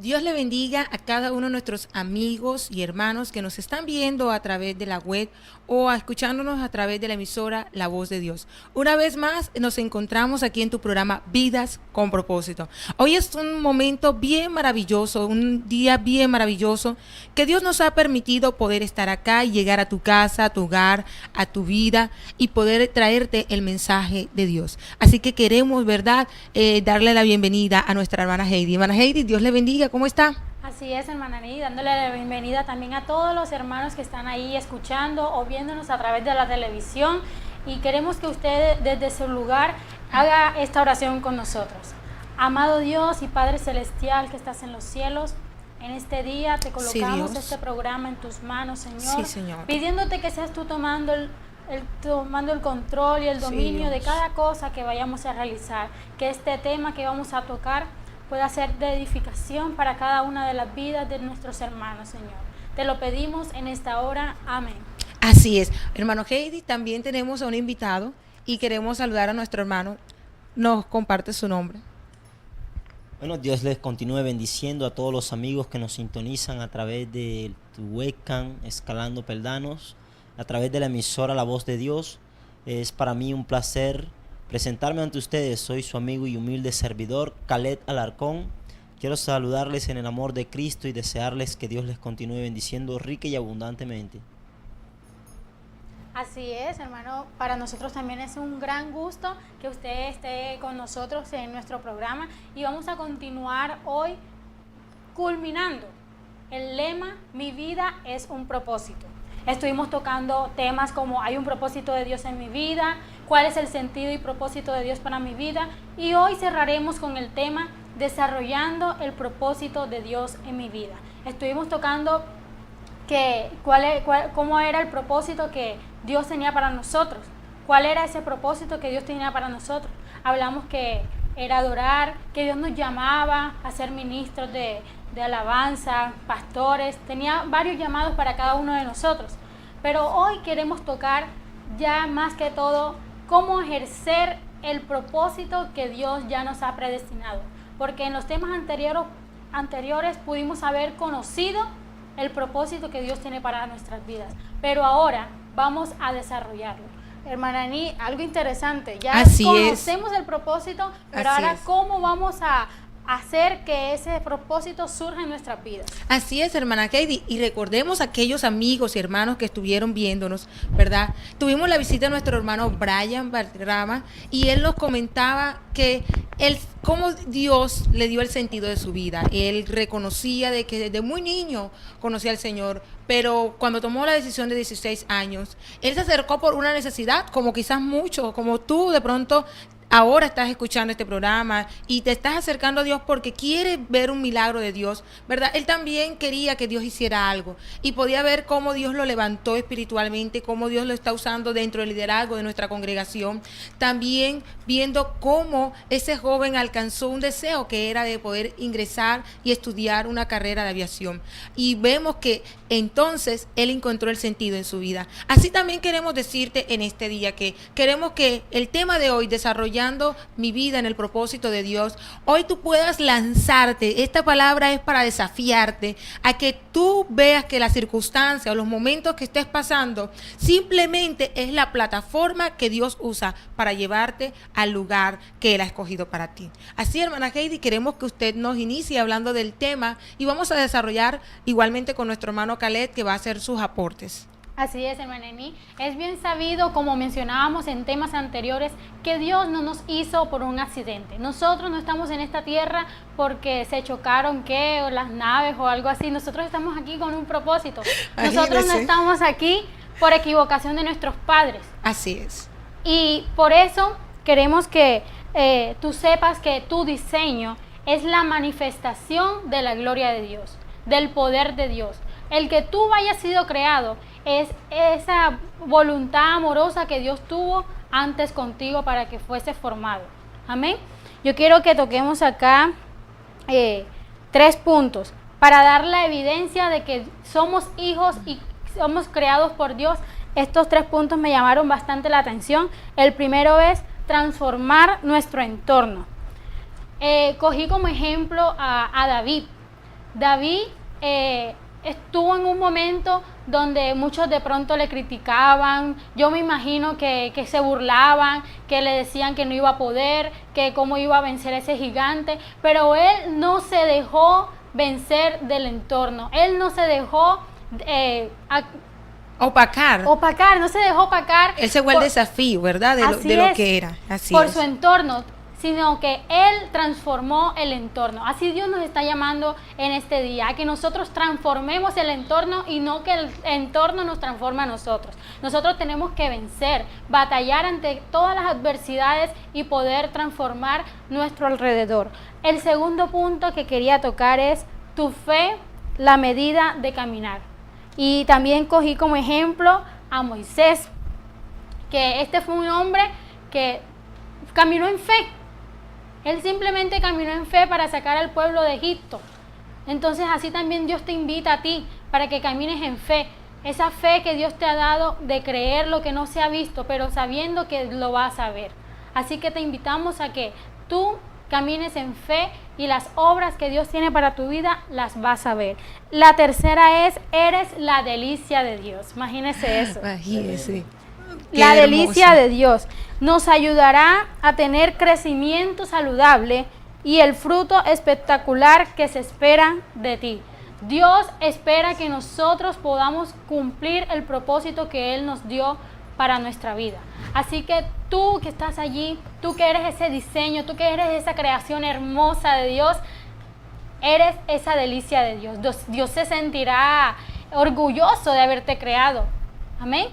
Dios le bendiga a cada uno de nuestros amigos y hermanos que nos están viendo a través de la web o escuchándonos a través de la emisora La Voz de Dios. Una vez más nos encontramos aquí en tu programa Vidas con Propósito. Hoy es un momento bien maravilloso, un día bien maravilloso que Dios nos ha permitido poder estar acá y llegar a tu casa, a tu hogar, a tu vida y poder traerte el mensaje de Dios. Así que queremos, ¿verdad?, darle la bienvenida a nuestra hermana Heidi. Hermana Heidi, Dios le bendiga. ¿Cómo está? Así es, hermana Ani, dándole la bienvenida también a todos los hermanos que están ahí escuchando o viéndonos a través de la televisión, y queremos que usted desde su lugar haga esta oración con nosotros. Amado Dios y Padre Celestial que estás en los cielos, en este día te colocamos este programa en tus manos, Señor, Sí, Señor. pidiéndote que seas tú tomando el control y el dominio de cada cosa que vayamos a realizar, que este tema que vamos a tocar pueda ser de edificación para cada una de las vidas de nuestros hermanos, Señor. Te lo pedimos en esta hora. Amén. Así es. Hermano Heidi, también tenemos a un invitado y queremos saludar a nuestro hermano. Nos comparte su nombre. Bueno, Dios les continúe bendiciendo a todos los amigos que nos sintonizan a través de tu webcam Escalando Peldaños, a través de la emisora La Voz de Dios. Es para mí un placer presentarme ante ustedes. Soy su amigo y humilde servidor, Khaled Alarcón. Quiero saludarles en el amor de Cristo y desearles que Dios les continúe bendiciendo rica y abundantemente. Así es, hermano, para nosotros también es un gran gusto que usted esté con nosotros en nuestro programa, y vamos a continuar hoy culminando el lema Mi vida es un propósito. Estuvimos tocando temas como hay un propósito de Dios en mi vida, cuál es el sentido y propósito de Dios para mi vida, y hoy cerraremos con el tema desarrollando el propósito de Dios en mi vida. Estuvimos tocando cómo era el propósito que Dios tenía para nosotros, cuál era ese propósito que Dios tenía para nosotros. Hablamos que era adorar, que Dios nos llamaba a ser ministros de alabanza, pastores, tenía varios llamados para cada uno de nosotros. Pero hoy queremos tocar ya más que todo cómo ejercer el propósito que Dios ya nos ha predestinado. Porque en los temas anteriores pudimos haber conocido el propósito que Dios tiene para nuestras vidas, pero ahora vamos a desarrollarlo. Hermana Ani, algo interesante, ya Así conocemos el propósito, pero Así ahora es. cómo vamos a hacer que ese propósito surja en nuestras vidas. Así es, hermana Heidi, y recordemos a aquellos amigos y hermanos que estuvieron viéndonos, ¿verdad? Tuvimos la visita de nuestro hermano Brian Valderrama y él nos comentaba que cómo Dios le dio el sentido de su vida. Él reconocía de que desde muy niño conocía al Señor, pero cuando tomó la decisión de 16 años, él se acercó por una necesidad, como quizás muchos, como tú de pronto ahora estás escuchando este programa y te estás acercando a Dios porque quieres ver un milagro de Dios, ¿verdad? Él también quería que Dios hiciera algo y podía ver cómo Dios lo levantó espiritualmente, cómo Dios lo está usando dentro del liderazgo de nuestra congregación. También viendo cómo ese joven alcanzó un deseo que era de poder ingresar y estudiar una carrera de aviación. Y vemos que entonces él encontró el sentido en su vida. Así también queremos decirte en este día que queremos que el tema de hoy, desarrollar mi vida en el propósito de Dios, hoy tú puedas lanzarte. Esta palabra es para desafiarte a que tú veas que la circunstancia o los momentos que estés pasando simplemente es la plataforma que Dios usa para llevarte al lugar que Él ha escogido para ti. Así, hermana Heidi, queremos que usted nos inicie hablando del tema y vamos a desarrollar igualmente con nuestro hermano Khaled, que va a hacer sus aportes. Así es, hermana Eni. Es bien sabido, como mencionábamos en temas anteriores, que Dios no nos hizo por un accidente. Nosotros no estamos en esta tierra porque se chocaron o las naves o algo así. Nosotros estamos aquí con un propósito. Nosotros no estamos aquí por equivocación de nuestros padres. Así es. Y por eso queremos que tú sepas que tu diseño es la manifestación de la gloria de Dios, del poder de Dios. El que tú hayas sido creado es esa voluntad amorosa que Dios tuvo antes contigo para que fuese formado. Amén. Yo quiero que toquemos acá 3 puntos para dar la evidencia de que somos hijos y somos creados por Dios. Estos 3 puntos me llamaron bastante la atención. El primero es transformar nuestro entorno. Cogí como ejemplo a David. David estuvo en un momento donde muchos de pronto le criticaban. Yo me imagino que se burlaban, que le decían que no iba a poder, que cómo iba a vencer a ese gigante, pero él no se dejó vencer del entorno, él no se dejó Opacar. no se dejó opacar. Ese fue el desafío, ¿verdad? De lo que era. Así por es. su entorno, sino que Él transformó el entorno. Así Dios nos está llamando en este día, a que nosotros transformemos el entorno y no que el entorno nos transforme a nosotros. Nosotros tenemos que vencer, batallar ante todas las adversidades y poder transformar nuestro alrededor. El segundo punto que quería tocar es tu fe, la medida de caminar. Y también cogí como ejemplo a Moisés, que este fue un hombre que caminó en fe. Él simplemente caminó en fe para sacar al pueblo de Egipto. Entonces así también Dios te invita a ti para que camines en fe. Esa fe que Dios te ha dado de creer lo que no se ha visto, pero sabiendo que lo vas a ver. Así que te invitamos a que tú camines en fe y las obras que Dios tiene para tu vida las vas a ver. La tercera es, eres la delicia de Dios. Imagínese eso. Imagínese. La Qué delicia hermoso. de Dios nos ayudará a tener crecimiento saludable y el fruto espectacular que se espera de ti. Dios espera que nosotros podamos cumplir el propósito que Él nos dio para nuestra vida. Así que tú que estás allí, tú que eres ese diseño, tú que eres esa creación hermosa de Dios, eres esa delicia de Dios. Dios se sentirá orgulloso de haberte creado. Amén.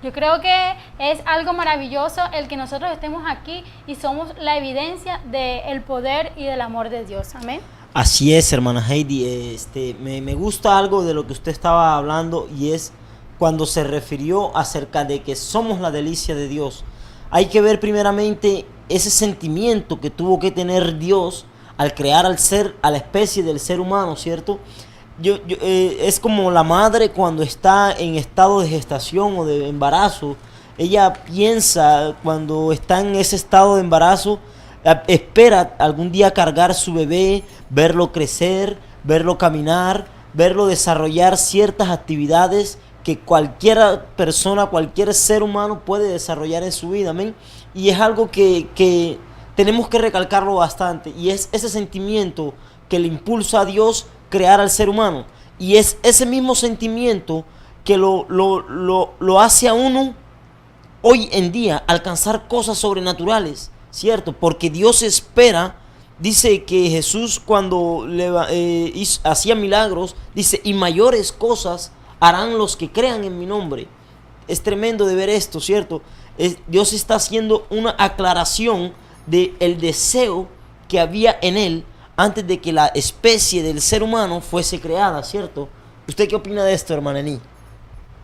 Yo creo que es algo maravilloso el que nosotros estemos aquí y somos la evidencia del poder y del amor de Dios. Amén. Así es, hermana Heidi. Me gusta algo de lo que usted estaba hablando, y es cuando se refirió acerca de que somos la delicia de Dios. Hay que ver primeramente ese sentimiento que tuvo que tener Dios al crear al ser, a la especie del ser humano, ¿cierto? Es como la madre cuando está en estado de gestación o de embarazo. Ella piensa, cuando está en ese estado de embarazo, espera algún día cargar su bebé, verlo crecer, verlo caminar, verlo desarrollar ciertas actividades que cualquier persona, cualquier ser humano puede desarrollar en su vida, amén. Y es algo que tenemos que recalcarlo bastante, y es ese sentimiento que le impulsa a Dios crear al ser humano, y es ese mismo sentimiento que lo hace a uno hoy en día alcanzar cosas sobrenaturales, ¿cierto? Porque Dios espera, dice que Jesús cuando hacía milagros, dice, y mayores cosas harán los que crean en mi nombre. Es tremendo de ver esto, ¿cierto? Dios está haciendo una aclaración del deseo que había en él antes de que la especie del ser humano fuese creada, ¿cierto? ¿Usted qué opina de esto, hermana Eni?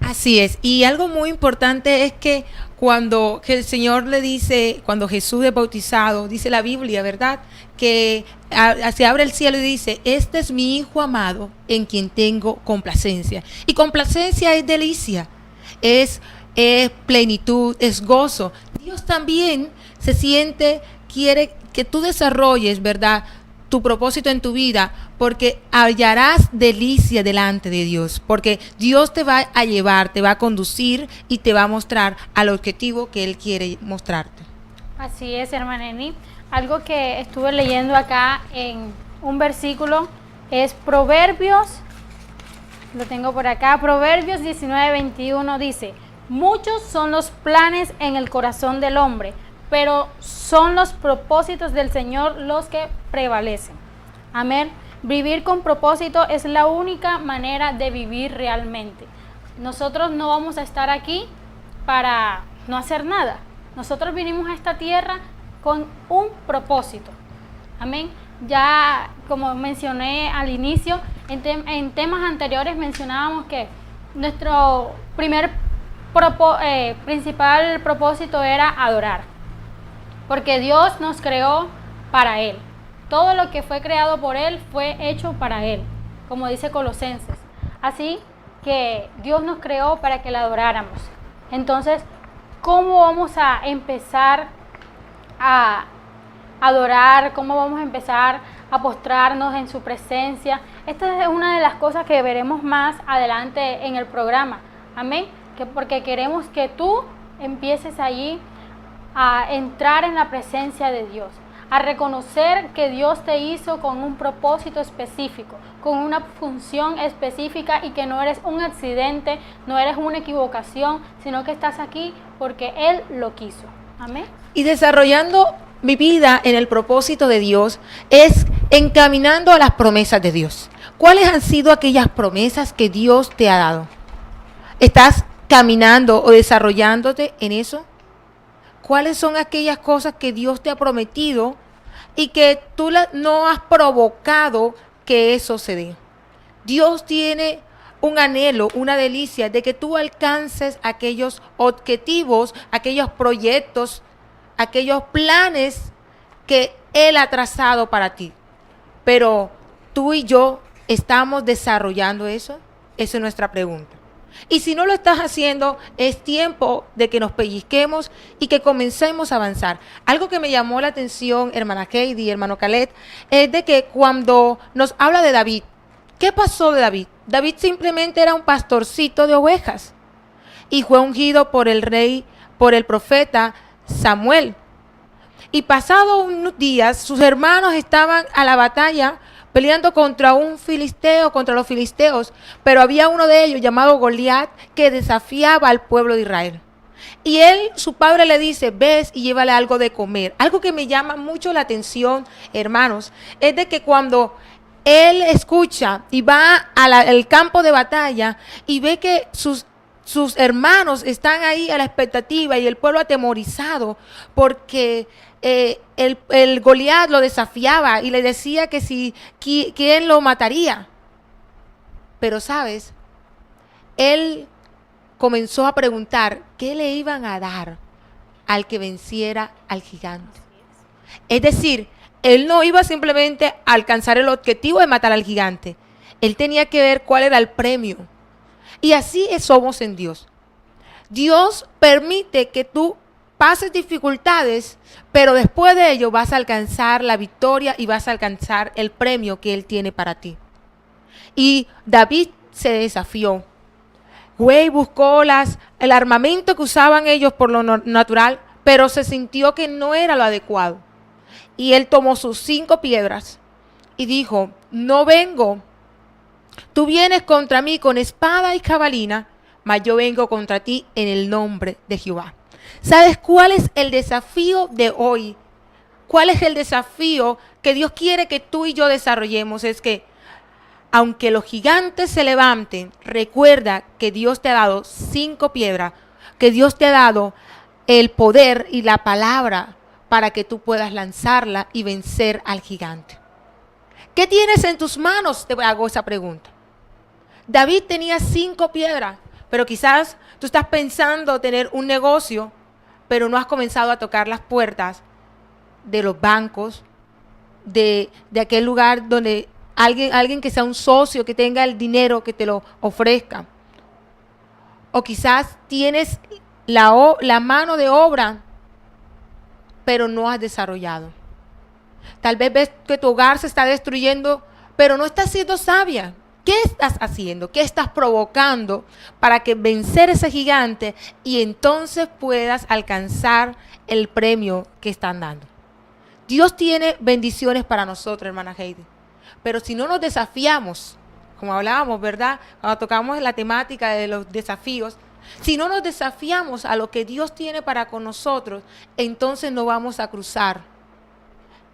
Así es, y algo muy importante es que cuando el Señor le dice, cuando Jesús es bautizado, dice la Biblia, ¿verdad? Que se abre el cielo y dice, este es mi Hijo amado en quien tengo complacencia. Y complacencia es delicia, es plenitud, es gozo. Dios también se siente, quiere que tú desarrolles, ¿verdad?, tu propósito en tu vida, porque hallarás delicia delante de Dios, porque Dios te va a llevar, te va a conducir y te va a mostrar al objetivo que Él quiere mostrarte. Así es, hermana Eni. Algo que estuve leyendo acá en un versículo es Proverbios, lo tengo por acá, Proverbios 19:21 dice, muchos son los planes en el corazón del hombre, pero son los propósitos del Señor los que prevalecen. Amén. Vivir con propósito es la única manera de vivir realmente. Nosotros no vamos a estar aquí para no hacer nada. Nosotros vinimos a esta tierra con un propósito. Amén. Ya como mencioné al inicio, en temas anteriores mencionábamos que nuestro principal propósito era adorar. Porque Dios nos creó para Él. Todo lo que fue creado por Él fue hecho para Él, como dice Colosenses. Así que Dios nos creó para que le adoráramos. Entonces, ¿cómo vamos a empezar a adorar? ¿Cómo vamos a empezar a postrarnos en su presencia. Esta es una de las cosas que veremos más adelante en el programa. Amén. Porque queremos que tú empieces allí a entrar en la presencia de Dios, a reconocer que Dios te hizo con un propósito específico, con una función específica y que no eres un accidente, no eres una equivocación, sino que estás aquí porque Él lo quiso. Amén. Y desarrollando mi vida en el propósito de Dios es encaminando a las promesas de Dios. ¿Cuáles han sido aquellas promesas que Dios te ha dado? ¿Estás caminando o desarrollándote en eso? ¿Cuáles son aquellas cosas que Dios te ha prometido y que tú no has provocado que eso se dé? Dios tiene un anhelo, una delicia de que tú alcances aquellos objetivos, aquellos proyectos, aquellos planes que Él ha trazado para ti. Pero tú y yo estamos desarrollando eso. Esa es nuestra pregunta. Y si no lo estás haciendo, es tiempo de que nos pellizquemos y que comencemos a avanzar. Algo que me llamó la atención, hermana Heidi, hermano Khaled, es de que cuando nos habla de David, ¿qué pasó de David? David simplemente era un pastorcito de ovejas y fue ungido por el rey, por el profeta Samuel. Y pasados unos días, sus hermanos estaban a la batalla peleando contra un filisteo, contra los filisteos, pero había uno de ellos llamado Goliat que desafiaba al pueblo de Israel. Y él, su padre le dice, ves y llévale algo de comer. Algo que me llama mucho la atención, hermanos, es de que cuando él escucha y va al campo de batalla y ve que sus hermanos están ahí a la expectativa y el pueblo atemorizado porque el Goliat lo desafiaba y le decía que si quién lo mataría. Pero sabes, él comenzó a preguntar qué le iban a dar al que venciera al gigante. Es decir, él no iba simplemente a alcanzar el objetivo de matar al gigante. Él tenía que ver cuál era el premio. Y así somos en Dios. Dios permite que tú pases dificultades, pero después de ello vas a alcanzar la victoria y vas a alcanzar el premio que Él tiene para ti. Y David se desafió. Fue y buscó el armamento que usaban ellos por lo natural, pero se sintió que no era lo adecuado. Y él tomó sus 5 piedras y dijo, no vengo. Tú vienes contra mí con espada y jabalina, mas yo vengo contra ti en el nombre de Jehová. ¿Sabes cuál es el desafío de hoy? ¿Cuál es el desafío que Dios quiere que tú y yo desarrollemos? Es que aunque los gigantes se levanten, recuerda que Dios te ha dado 5 piedras, que Dios te ha dado el poder y la palabra para que tú puedas lanzarla y vencer al gigante. ¿Qué tienes en tus manos? Te hago esa pregunta. David tenía 5 piedras, pero quizás tú estás pensando tener un negocio, pero no has comenzado a tocar las puertas de los bancos, de aquel lugar donde alguien que sea un socio, que tenga el dinero, que te lo ofrezca. O quizás tienes la mano de obra, pero no has desarrollado. Tal vez ves que tu hogar se está destruyendo, pero no estás siendo sabia. ¿Qué estás haciendo? ¿Qué estás provocando para que vencer ese gigante y entonces puedas alcanzar el premio que están dando? Dios tiene bendiciones para nosotros, hermana Heidi. Pero si no nos desafiamos, como hablábamos, ¿verdad? Cuando tocamos la temática de los desafíos, si no nos desafiamos a lo que Dios tiene para con nosotros, entonces no vamos a cruzar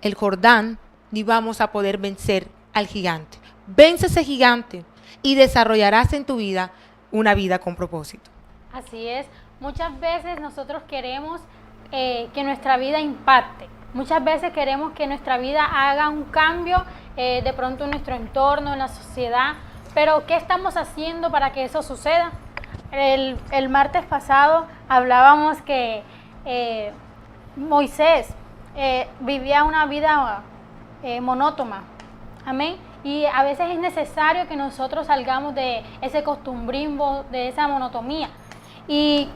el Jordán ni vamos a poder vencer al gigante. Vence ese gigante y desarrollarás en tu vida una vida con propósito. Así es. Muchas veces nosotros queremos que nuestra vida impacte. Muchas veces queremos que nuestra vida haga un cambio de pronto en nuestro entorno, en la sociedad. Pero ¿qué estamos haciendo para que eso suceda? El martes pasado hablábamos que Moisés vivía una vida monótona. Amén. Y a veces es necesario que nosotros salgamos de ese costumbrismo, de esa monotonía. ¿Y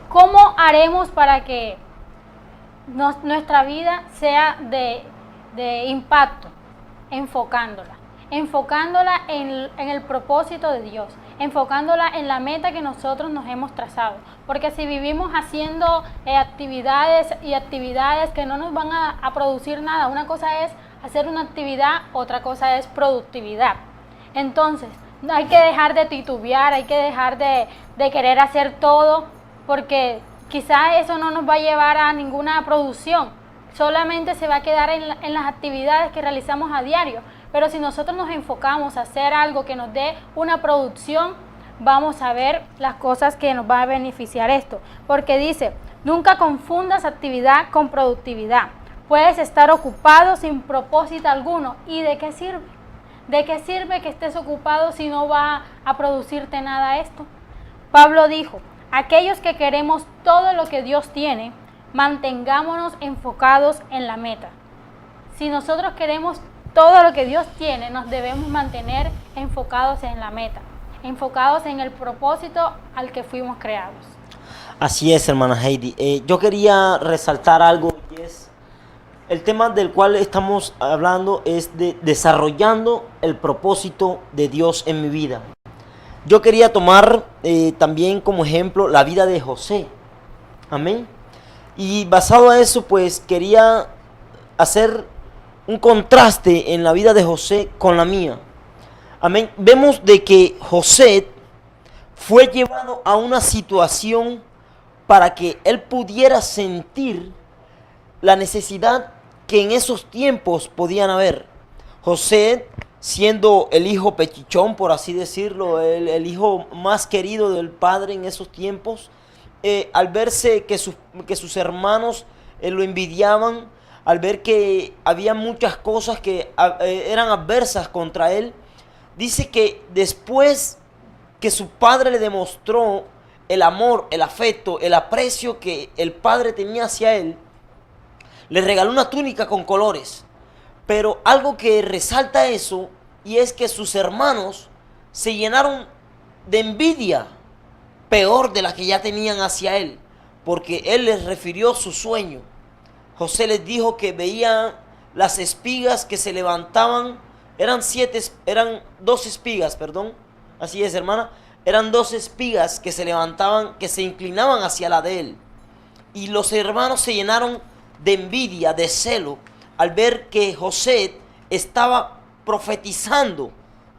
cómo haremos para que nuestra vida sea de impacto? enfocándola en el propósito de Dios, enfocándola en la meta que nosotros nos hemos trazado. Porque si vivimos haciendo actividades que no nos van a producir nada, una cosa es hacer una actividad, otra cosa es productividad. Entonces, hay que dejar de titubear, hay que dejar de querer hacer todo, porque quizás eso no nos va a llevar a ninguna producción, solamente se va a quedar en las actividades que realizamos a diario. Pero si nosotros nos enfocamos a hacer algo que nos dé una producción, vamos a ver las cosas que nos va a beneficiar esto. Porque dice, nunca confundas actividad con productividad. Puedes estar ocupado sin propósito alguno. ¿Y de qué sirve? ¿De qué sirve que estés ocupado si no va a producirte nada esto? Pablo dijo, aquellos que queremos todo lo que Dios tiene, mantengámonos enfocados en la meta. Si nosotros queremos todo lo que Dios tiene, nos debemos mantener enfocados en la meta, enfocados en el propósito al que fuimos creados. Así es, hermana Heidi. Yo quería resaltar algo, y es el tema del cual estamos hablando es de desarrollando el propósito de Dios en mi vida. Yo quería tomar también como ejemplo la vida de José. Amén. Y basado a eso, pues quería hacer un contraste en la vida de José con la mía. Amén. Vemos de que José fue llevado a una situación para que él pudiera sentir la necesidad que en esos tiempos podían haber. José, siendo el hijo pechichón, por así decirlo, el hijo más querido del padre en esos tiempos, al verse que sus hermanos lo envidiaban, al ver que había muchas cosas que eran adversas contra él, dice que después que su padre le demostró el amor, el afecto, el aprecio que el padre tenía hacia él, le regaló una túnica con colores. Pero algo que resalta eso, y es que sus hermanos se llenaron de envidia, peor de la que ya tenían hacia él, porque él les refirió su sueño. José les dijo que veían las espigas que se levantaban, eran 2 espigas, perdón, así es, hermana, eran 2 espigas que se levantaban, que se inclinaban hacia la de él. Y los hermanos se llenaron de envidia, de celo, al ver que José estaba profetizando,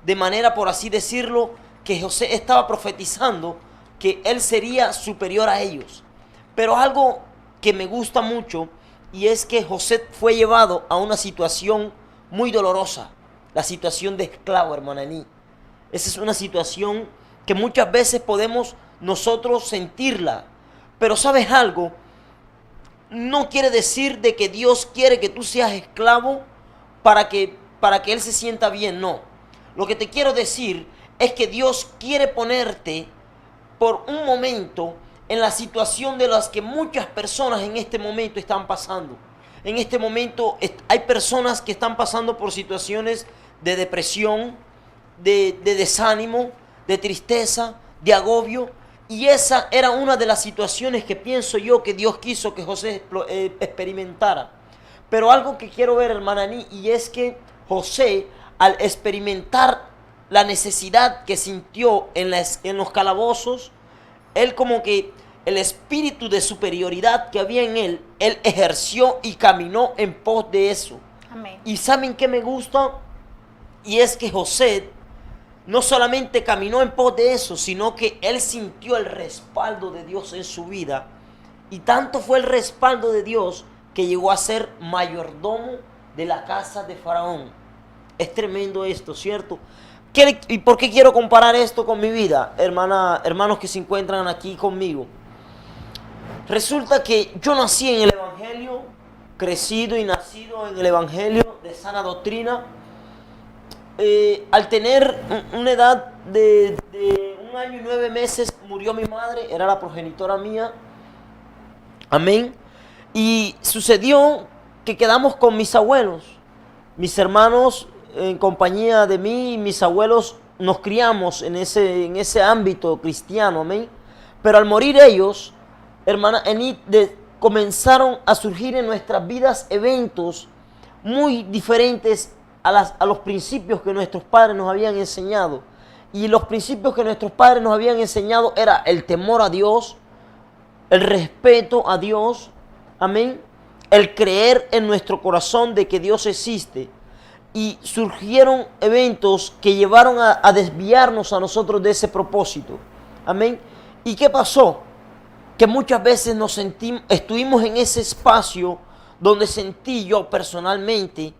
de manera, por así decirlo, que José estaba profetizando que él sería superior a ellos. Pero algo que me gusta mucho, y es que José fue llevado a una situación muy dolorosa, la situación de esclavo, hermana Ení. Esa es una situación que muchas veces podemos nosotros sentirla, pero ¿sabes algo? No quiere decir de que Dios quiere que tú seas esclavo para que Él se sienta bien, no. Lo que te quiero decir es que Dios quiere ponerte por un momento en la situación de las que muchas personas en este momento están pasando. En este momento hay personas que están pasando por situaciones de depresión, de desánimo, de tristeza, de agobio. Y esa era una de las situaciones que pienso yo que Dios quiso que José experimentara. Pero algo que quiero ver, hermana Ení, y es que José, al experimentar la necesidad que sintió en los calabozos, él como que el espíritu de superioridad que había en él ejerció y caminó en pos de eso. Amén. Y ¿saben qué me gusta? Y es que José no solamente caminó en pos de eso, sino que él sintió el respaldo de Dios en su vida. Y tanto fue el respaldo de Dios que llegó a ser mayordomo de la casa de Faraón. Es tremendo esto, ¿cierto? ¿Y por qué quiero comparar esto con mi vida, hermanos que se encuentran aquí conmigo? Resulta que yo nací en el Evangelio, crecido y nacido en el Evangelio de sana doctrina. Al tener una edad de 1 año y 9 meses murió mi madre, era la progenitora mía. Amén. Y sucedió que quedamos con mis abuelos. Mis hermanos, en compañía de mí y mis abuelos, nos criamos en ese ámbito cristiano. Amén. Pero al morir ellos, hermana Ení, comenzaron a surgir en nuestras vidas eventos muy diferentes a los principios que nuestros padres nos habían enseñado. Y los principios que nuestros padres nos habían enseñado era el temor a Dios, el respeto a Dios, amén, el creer en nuestro corazón de que Dios existe. Y surgieron eventos que llevaron a desviarnos a nosotros de ese propósito, amén. ¿Y qué pasó? Que muchas veces estuvimos en ese espacio donde sentí yo personalmente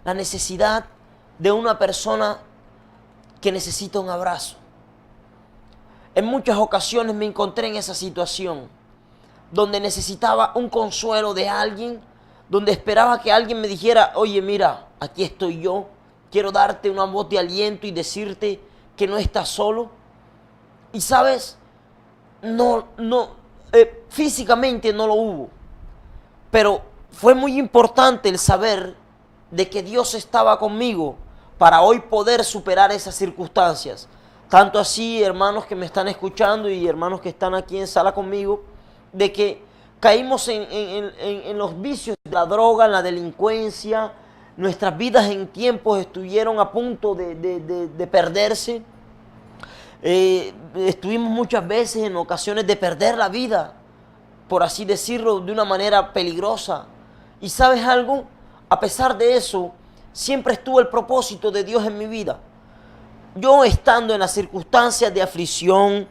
la necesidad de una persona que necesita un abrazo. En muchas ocasiones me encontré en esa situación donde necesitaba un consuelo de alguien, donde esperaba que alguien me dijera, oye, mira, aquí estoy yo, quiero darte una voz de aliento y decirte que no estás solo. Y sabes, físicamente no lo hubo, pero fue muy importante el saber de que Dios estaba conmigo para hoy poder superar esas circunstancias. Tanto así, hermanos que me están escuchando y hermanos que están aquí en sala conmigo, de que caímos en los vicios de la droga, en la delincuencia. Nuestras vidas en tiempos estuvieron a punto de perderse. Estuvimos muchas veces en ocasiones de perder la vida, por así decirlo, de una manera peligrosa. Y ¿sabes algo? A pesar de eso, siempre estuvo el propósito de Dios en mi vida. Yo estando en las circunstancias de aflicción,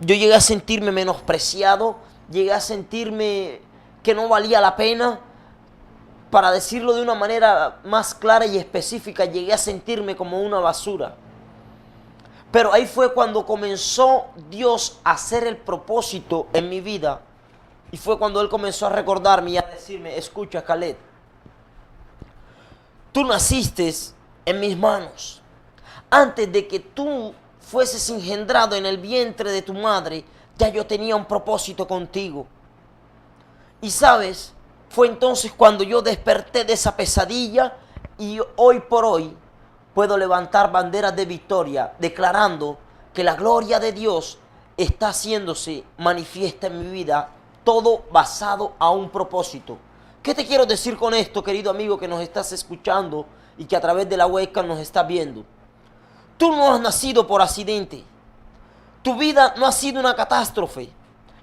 yo llegué a sentirme menospreciado, llegué a sentirme que no valía la pena. Para decirlo de una manera más clara y específica, llegué a sentirme como una basura. Pero ahí fue cuando comenzó Dios a hacer el propósito en mi vida. Y fue cuando Él comenzó a recordarme y a decirme, escucha, Caleb, tú naciste en mis manos. Antes de que tú fueses engendrado en el vientre de tu madre, ya yo tenía un propósito contigo. Y sabes, fue entonces cuando yo desperté de esa pesadilla y hoy por hoy puedo levantar banderas de victoria, declarando que la gloria de Dios está haciéndose manifiesta en mi vida, todo basado a un propósito. ¿Qué te quiero decir con esto, querido amigo que nos estás escuchando y que a través de la webcam nos estás viendo? Tú no has nacido por accidente. Tu vida no ha sido una catástrofe.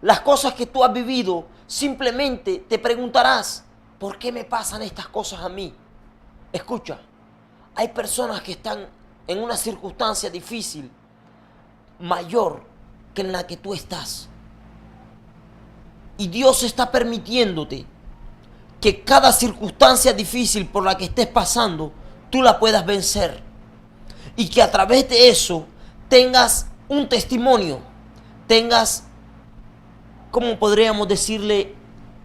Las cosas que tú has vivido, simplemente te preguntarás, ¿por qué me pasan estas cosas a mí? Escucha, hay personas que están en una circunstancia difícil, mayor que en la que tú estás. Y Dios está permitiéndote que cada circunstancia difícil por la que estés pasando, tú la puedas vencer. Y que a través de eso tengas un testimonio, tengas, ¿cómo podríamos decirle?,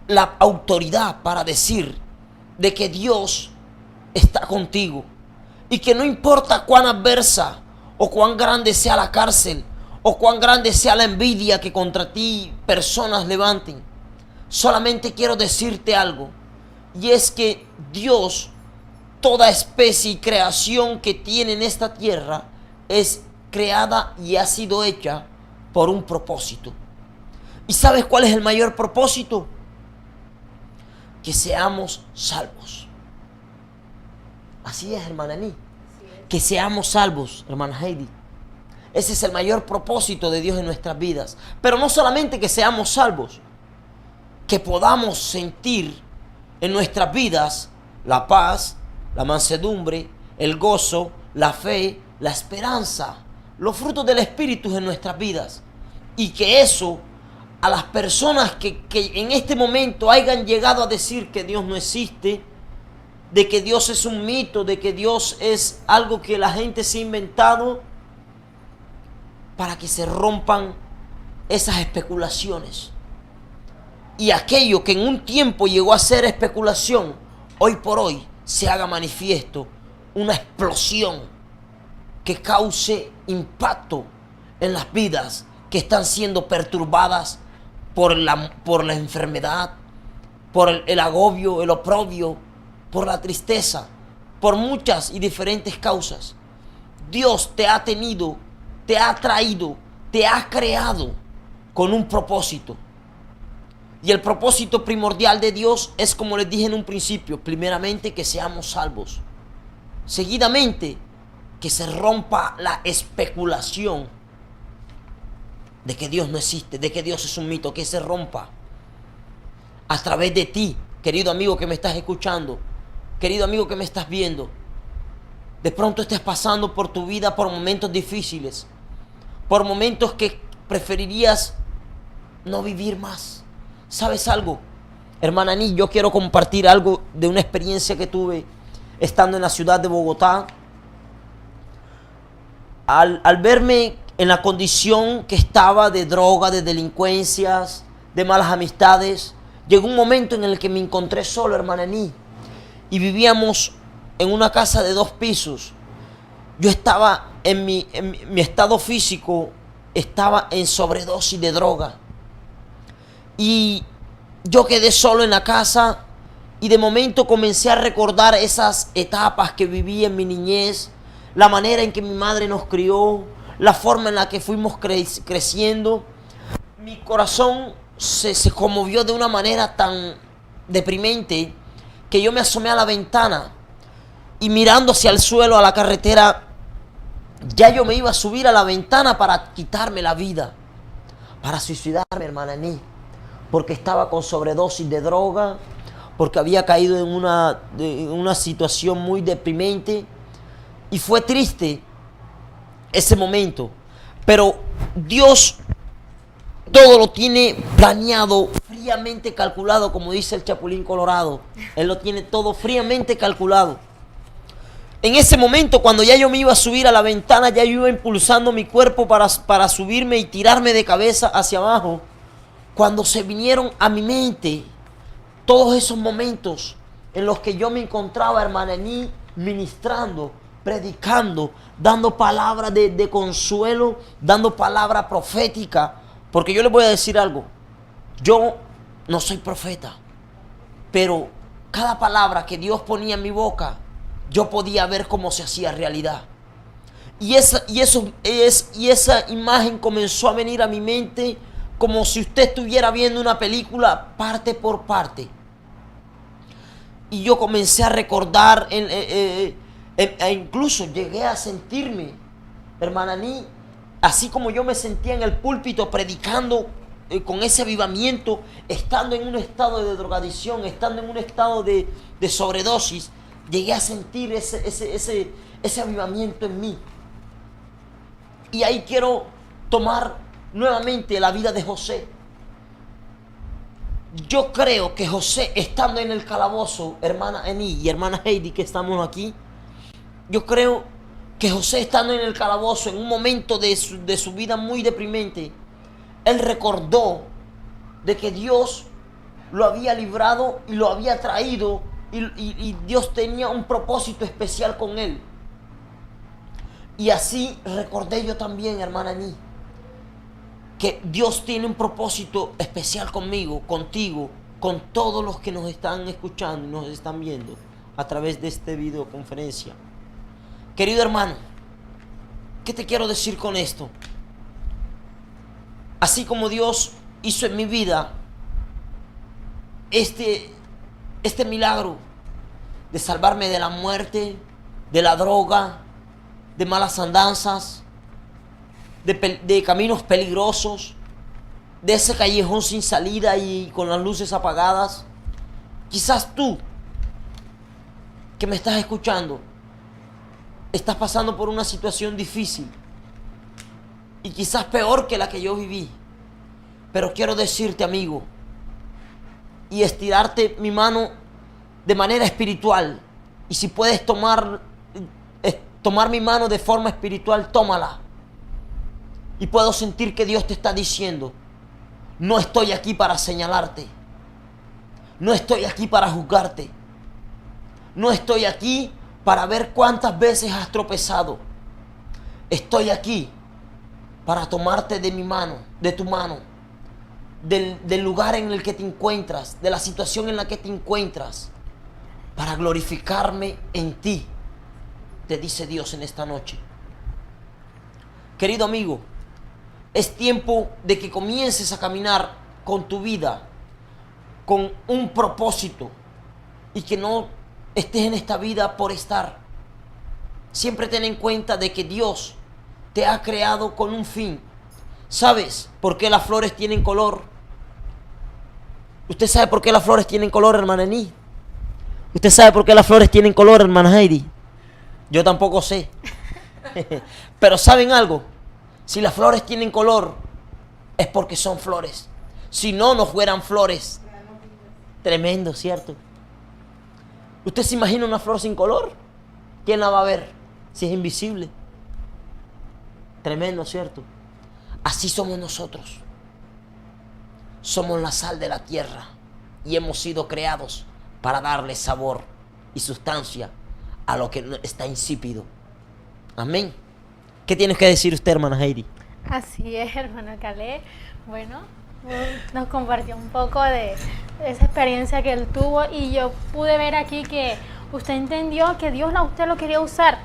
la autoridad para decir de que Dios está contigo. Y que no importa cuán adversa o cuán grande sea la cárcel o cuán grande sea la envidia que contra ti personas levanten. Solamente quiero decirte algo, y es que Dios, toda especie y creación que tiene en esta tierra, es creada y ha sido hecha por un propósito. ¿Y sabes cuál es el mayor propósito? Que seamos salvos. Así es, hermana Ani. Que seamos salvos, hermana Heidi. Ese es el mayor propósito de Dios en nuestras vidas. Pero no solamente que seamos salvos, que podamos sentir en nuestras vidas la paz, la mansedumbre, el gozo, la fe, la esperanza, los frutos del Espíritu en nuestras vidas. Y que eso, a las personas que en este momento hayan llegado a decir que Dios no existe, de que Dios es un mito, de que Dios es algo que la gente se ha inventado, para que se rompan esas especulaciones. Y aquello que en un tiempo llegó a ser especulación, hoy por hoy se haga manifiesto una explosión que cause impacto en las vidas que están siendo perturbadas por la enfermedad, por el agobio, el oprobio, por la tristeza, por muchas y diferentes causas. Dios te ha tenido, te ha traído, te ha creado con un propósito. Y el propósito primordial de Dios es, como les dije en un principio, primeramente que seamos salvos. seguidamente que se rompa la especulación de que Dios no existe, de que Dios es un mito, que se rompa a través de ti, querido amigo que me estás escuchando, querido amigo que me estás viendo. De pronto estés pasando por tu vida por momentos difíciles, por momentos que preferirías no vivir más. ¿Sabes algo? Hermana Ani, yo quiero compartir algo de una experiencia que tuve estando en la ciudad de Bogotá. Al verme en la condición que estaba de droga, de delincuencias, de malas amistades, llegó un momento en el que me encontré solo, hermana Ani, y vivíamos en una casa de 2 pisos. Yo estaba en mi estado físico, estaba en sobredosis de droga. Y yo quedé solo en la casa y de momento comencé a recordar esas etapas que viví en mi niñez, la manera en que mi madre nos crió, la forma en la que fuimos creciendo. Mi corazón se conmovió de una manera tan deprimente que yo me asomé a la ventana y mirando hacia el suelo, a la carretera, ya yo me iba a subir a la ventana para quitarme la vida, para suicidarme, hermana Ani, porque estaba con sobredosis de droga, porque había caído en una situación muy deprimente. Y fue triste ese momento, pero Dios todo lo tiene planeado, fríamente calculado, como dice el Chapulín Colorado. Él lo tiene todo fríamente calculado. En ese momento, cuando ya yo me iba a subir a la ventana, ya yo iba impulsando mi cuerpo para subirme y tirarme de cabeza hacia abajo, cuando se vinieron a mi mente todos esos momentos en los que yo me encontraba, hermana Ani, ministrando, predicando, dando palabras de consuelo, dando palabra profética. Porque yo les voy a decir algo, yo no soy profeta, pero cada palabra que Dios ponía en mi boca, yo podía ver cómo se hacía realidad. Y esa imagen comenzó a venir a mi mente como si usted estuviera viendo una película parte por parte. Y yo comencé a recordar, e incluso llegué a sentirme, hermana Ani, así como yo me sentía en el púlpito predicando con ese avivamiento, estando en un estado de drogadicción, estando en un estado de sobredosis, llegué a sentir ese avivamiento en mí. Y ahí quiero tomar nuevamente la vida de José. Yo creo que José, estando en el calabozo, hermana Ani y hermana Heidi, que estamos aquí, yo creo que José, estando en el calabozo, en un momento de su vida muy deprimente, él recordó de que Dios lo había librado y lo había traído, y Dios tenía un propósito especial con él. Y así recordé yo también, hermana Ani, que Dios tiene un propósito especial conmigo, contigo, con todos los que nos están escuchando y nos están viendo a través de esta videoconferencia. Querido hermano, ¿qué te quiero decir con esto? Así como Dios hizo en mi vida este milagro de salvarme de la muerte, de la droga, de malas andanzas, de caminos peligrosos, de ese callejón sin salida y con las luces apagadas. Quizás tú, que me estás escuchando, estás pasando por una situación difícil y quizás peor que la que yo viví. Pero quiero decirte, amigo, y estirarte mi mano de manera espiritual, y si puedes tomar mi mano de forma espiritual, tómala. Y puedo sentir que Dios te está diciendo: no estoy aquí para señalarte, no estoy aquí para juzgarte, no estoy aquí para ver cuántas veces has tropezado. Estoy aquí para tomarte de mi mano, de tu mano, del lugar en el que te encuentras, de la situación en la que te encuentras, para glorificarme en ti, te dice Dios en esta noche. Querido amigo, es tiempo de que comiences a caminar con tu vida, con un propósito, y que no estés en esta vida por estar, siempre ten en cuenta de que Dios te ha creado con un fin. ¿Sabes por qué las flores tienen color? ¿Usted sabe por qué las flores tienen color, hermana Ení? ¿Usted sabe por qué las flores tienen color, hermana Heidi? Yo tampoco sé. Pero ¿saben algo? Si las flores tienen color, es porque son flores. Si no, no fueran flores. Tremendo, ¿cierto? ¿Usted se imagina una flor sin color? ¿Quién la va a ver si es invisible? Tremendo, ¿cierto? Así somos nosotros. Somos la sal de la tierra y hemos sido creados para darle sabor y sustancia a lo que está insípido. Amén. ¿Qué tienes que decir usted, hermana Heidi? Así es, hermano Caleb. Bueno, nos compartió un poco de esa experiencia que él tuvo y yo pude ver aquí que usted entendió que Dios a usted lo quería usar.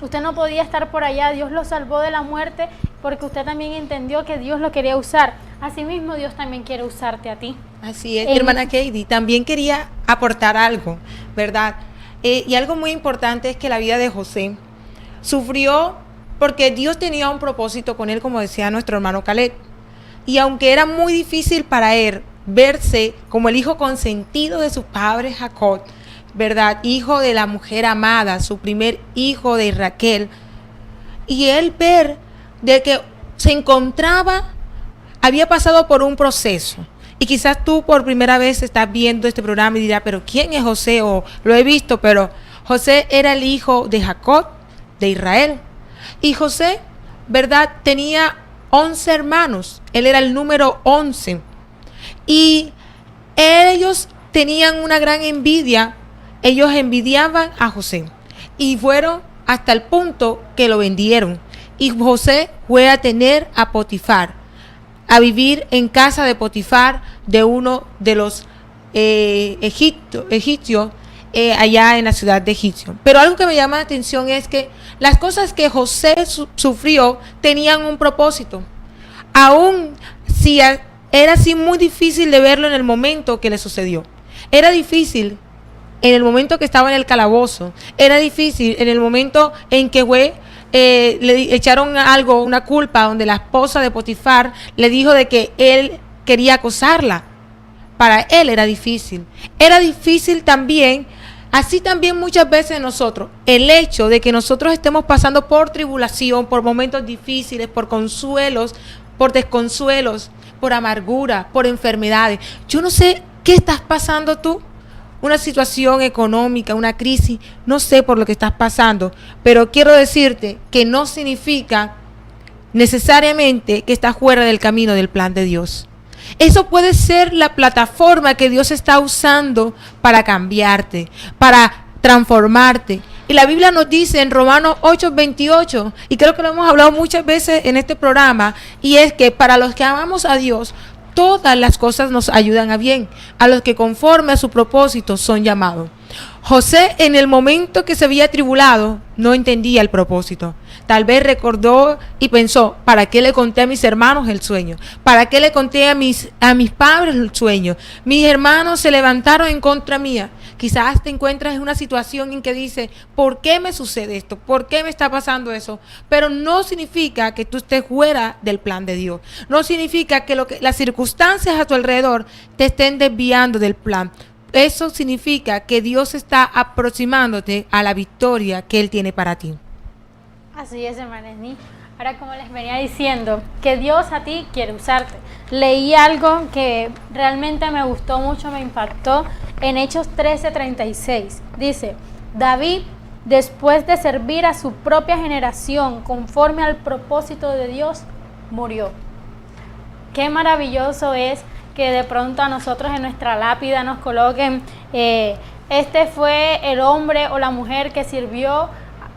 Usted no podía estar por allá, Dios lo salvó de la muerte porque usted también entendió que Dios lo quería usar. Asimismo, Dios también quiere usarte a ti. Así es, hermana Katie. También quería aportar algo, ¿verdad? Y algo muy importante es que la vida de José sufrió porque Dios tenía un propósito con él, como decía nuestro hermano Caleb. Y aunque era muy difícil para él verse como el hijo consentido de su padre Jacob, ¿verdad? Hijo de la mujer amada, su primer hijo de Raquel, y él ver de que se encontraba, había pasado por un proceso. Y quizás tú por primera vez estás viendo este programa y dirás, pero ¿quién es José? O lo he visto, pero José era el hijo de Jacob, de Israel. Y José, ¿verdad? Tenía 11 hermanos. Él era el número 11. Y ellos tenían una gran envidia. Ellos envidiaban a José. Y fueron hasta el punto que lo vendieron. Y José fue a tener a Potifar, a vivir en casa de Potifar, de uno de los egipcios, allá en la ciudad de Egipcio. Pero algo que me llama la atención es que las cosas que José sufrió tenían un propósito. Aún si era así muy difícil de verlo en el momento que le sucedió. Era difícil en el momento que estaba en el calabozo. Era difícil en el momento en que le echaron algo, una culpa, donde la esposa de Potifar le dijo de que él quería acosarla. Para él era difícil. Era difícil también, así también muchas veces nosotros, el hecho de que nosotros estemos pasando por tribulación, por momentos difíciles, por consuelos, por desconsuelos, por amargura, por enfermedades. Yo no sé qué estás pasando tú. Una situación económica, una crisis, no sé por lo que estás pasando, pero quiero decirte que no significa necesariamente que estás fuera del camino del plan de Dios. Eso puede ser la plataforma que Dios está usando para cambiarte, para transformarte. Y la Biblia nos dice en Romanos 8:28, y creo que lo hemos hablado muchas veces en este programa, y es que para los que amamos a Dios, todas las cosas nos ayudan a bien, a los que conforme a su propósito son llamados. José, en el momento que se había atribulado, no entendía el propósito. Tal vez recordó y pensó, ¿para qué le conté a mis hermanos el sueño? ¿Para qué le conté a mis padres el sueño? Mis hermanos se levantaron en contra mía. Quizás te encuentras en una situación en que dices, ¿por qué me sucede esto? ¿Por qué me está pasando eso? Pero no significa que tú estés fuera del plan de Dios. No significa que las circunstancias a tu alrededor te estén desviando del plan. Eso significa que Dios está aproximándote a la victoria que Él tiene para ti. Así es, hermana Ení. Ahora, como les venía diciendo, que Dios a ti quiere usarte. Leí algo que realmente me gustó mucho, me impactó, en Hechos 13:36. Dice, David, después de servir a su propia generación conforme al propósito de Dios, murió. Qué maravilloso es que de pronto a nosotros en nuestra lápida nos coloquen, este fue el hombre o la mujer que sirvió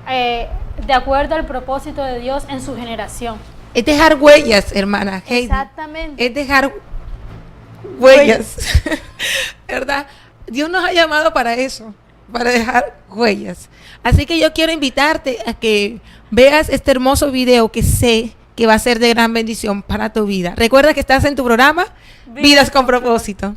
de acuerdo al propósito de Dios en su generación. Es dejar huellas, hermana Heidi. Exactamente. Es dejar huellas, ¿verdad? Dios nos ha llamado para eso, para dejar huellas. Así que yo quiero invitarte a que veas este hermoso video que sé que va a ser de gran bendición para tu vida. Recuerda que estás en tu programa Vidas con Propósito.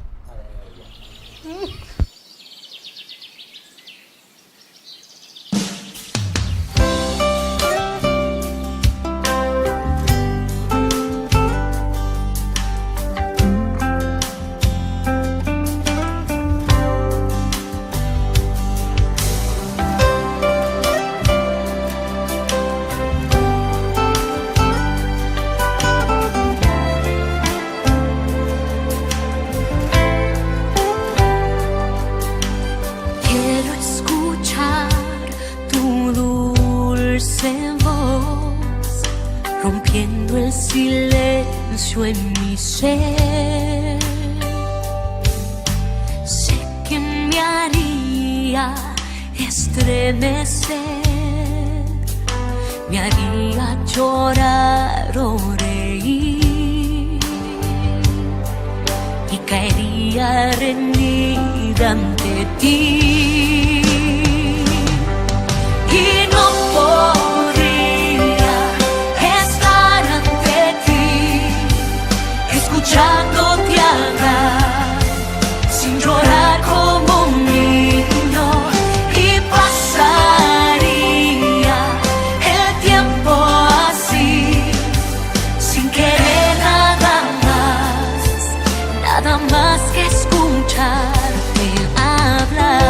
rompiendo el silencio en mi ser. Sé que me haría estremecer, me haría llorar o reír, y caería rendida ante ti, y no podría estar ante ti, escuchándote hablar, sin llorar como un niño, y pasaría el tiempo así, sin querer nada más que escucharte hablar.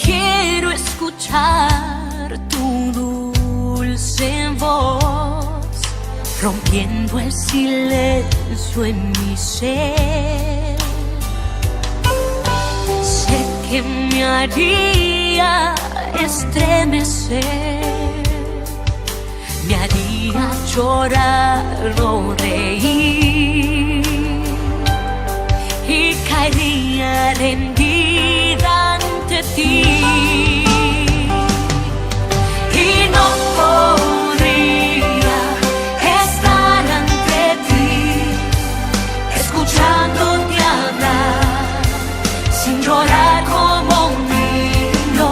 Quiero escuchar tu dulce voz, rompiendo el silencio en mi ser. Sé que me haría estremecer, me haría llorar o reír, y caería rendida ante ti, y no podría estar ante ti, escuchándote hablar, sin llorar como un niño,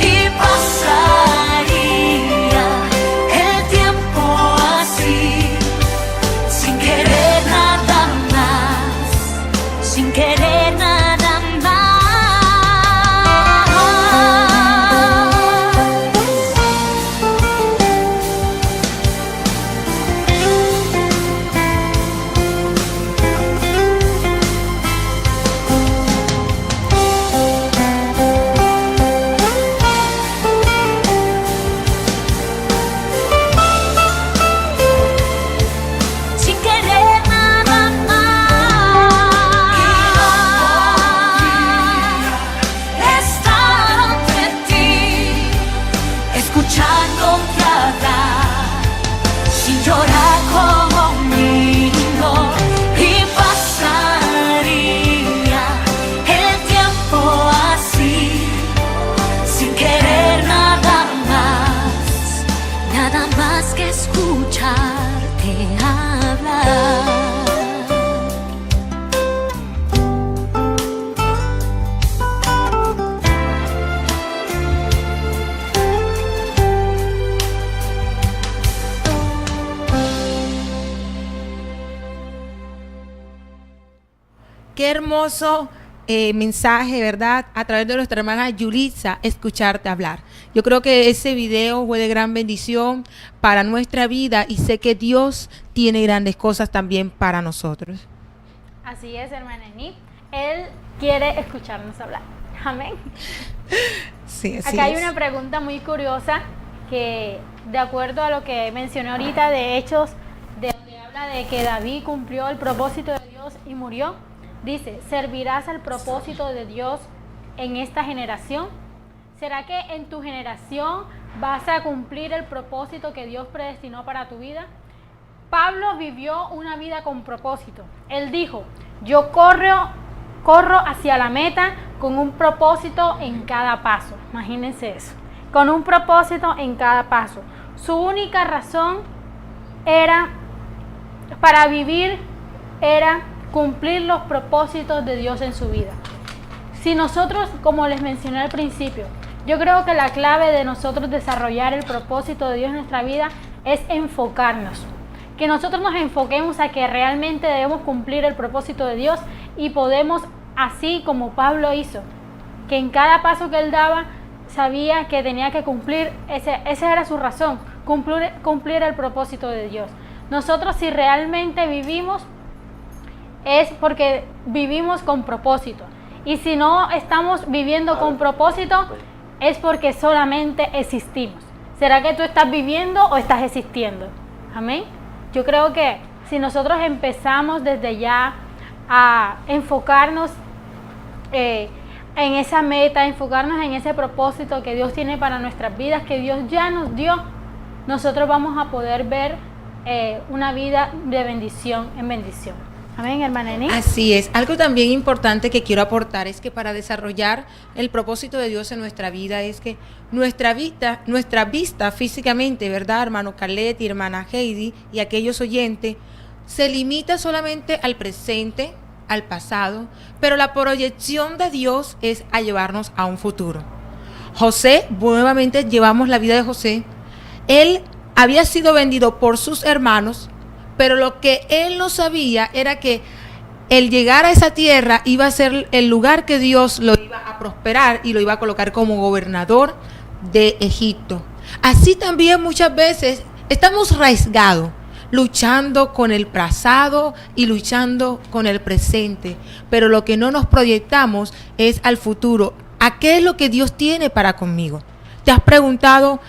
y pasaría el tiempo así, sin querer nada más, sin querer nada más. Sin querer nada más, estar ante ti, escuchándote hablar, sin llorar como un niño, y pasaría el tiempo así, sin querer nada más que escucharte hablar. Qué hermoso mensaje, ¿verdad? A través de nuestra hermana Yulitza, escucharte hablar. Yo creo que ese video fue de gran bendición para nuestra vida y sé que Dios tiene grandes cosas también para nosotros. Así es, hermana Eni. Él quiere escucharnos hablar. Amén. Sí, así Acá hay es. una pregunta muy curiosa que, de acuerdo a lo que mencioné ahorita de Hechos, de donde habla de que David cumplió el propósito de Dios y murió, dice: ¿servirás al propósito de Dios en esta generación? ¿Será que en tu generación vas a cumplir el propósito que Dios predestinó para tu vida? Pablo vivió una vida con propósito. Él dijo: yo corro hacia la meta con un propósito en cada paso. Imagínense eso, con un propósito en cada paso. Su única razón para vivir era cumplir los propósitos de Dios en su vida. Si nosotros, como les mencioné al principio, yo creo que la clave de nosotros desarrollar el propósito de Dios en nuestra vida es enfocarnos. Que nosotros nos enfoquemos a que realmente debemos cumplir el propósito de Dios y podemos, así como Pablo hizo, que en cada paso que él daba sabía que tenía que cumplir, esa era su razón, cumplir el propósito de Dios. Nosotros, si realmente vivimos, es porque vivimos con propósito. Y si no estamos viviendo con propósito, es porque solamente existimos. ¿Será que tú estás viviendo o estás existiendo? Amén. Yo creo que si nosotros empezamos desde ya a enfocarnos en esa meta, enfocarnos en ese propósito que Dios tiene para nuestras vidas, que Dios ya nos dio, nosotros vamos a poder ver una vida de bendición en bendición. Amén, hermana Eni. Así es. Algo también importante que quiero aportar es que para desarrollar el propósito de Dios en nuestra vida es que nuestra vista físicamente, ¿verdad, hermano Caleb y hermana Heidi y aquellos oyentes, se limita solamente al presente, al pasado, pero la proyección de Dios es a llevarnos a un futuro. José, nuevamente llevamos la vida de José. Él había sido vendido por sus hermanos, pero lo que él no sabía era que el llegar a esa tierra iba a ser el lugar que Dios lo iba a prosperar y lo iba a colocar como gobernador de Egipto. Así también muchas veces estamos rasgados, luchando con el pasado y luchando con el presente, pero lo que no nos proyectamos es al futuro. ¿A qué es lo que Dios tiene para conmigo? ¿Te has preguntado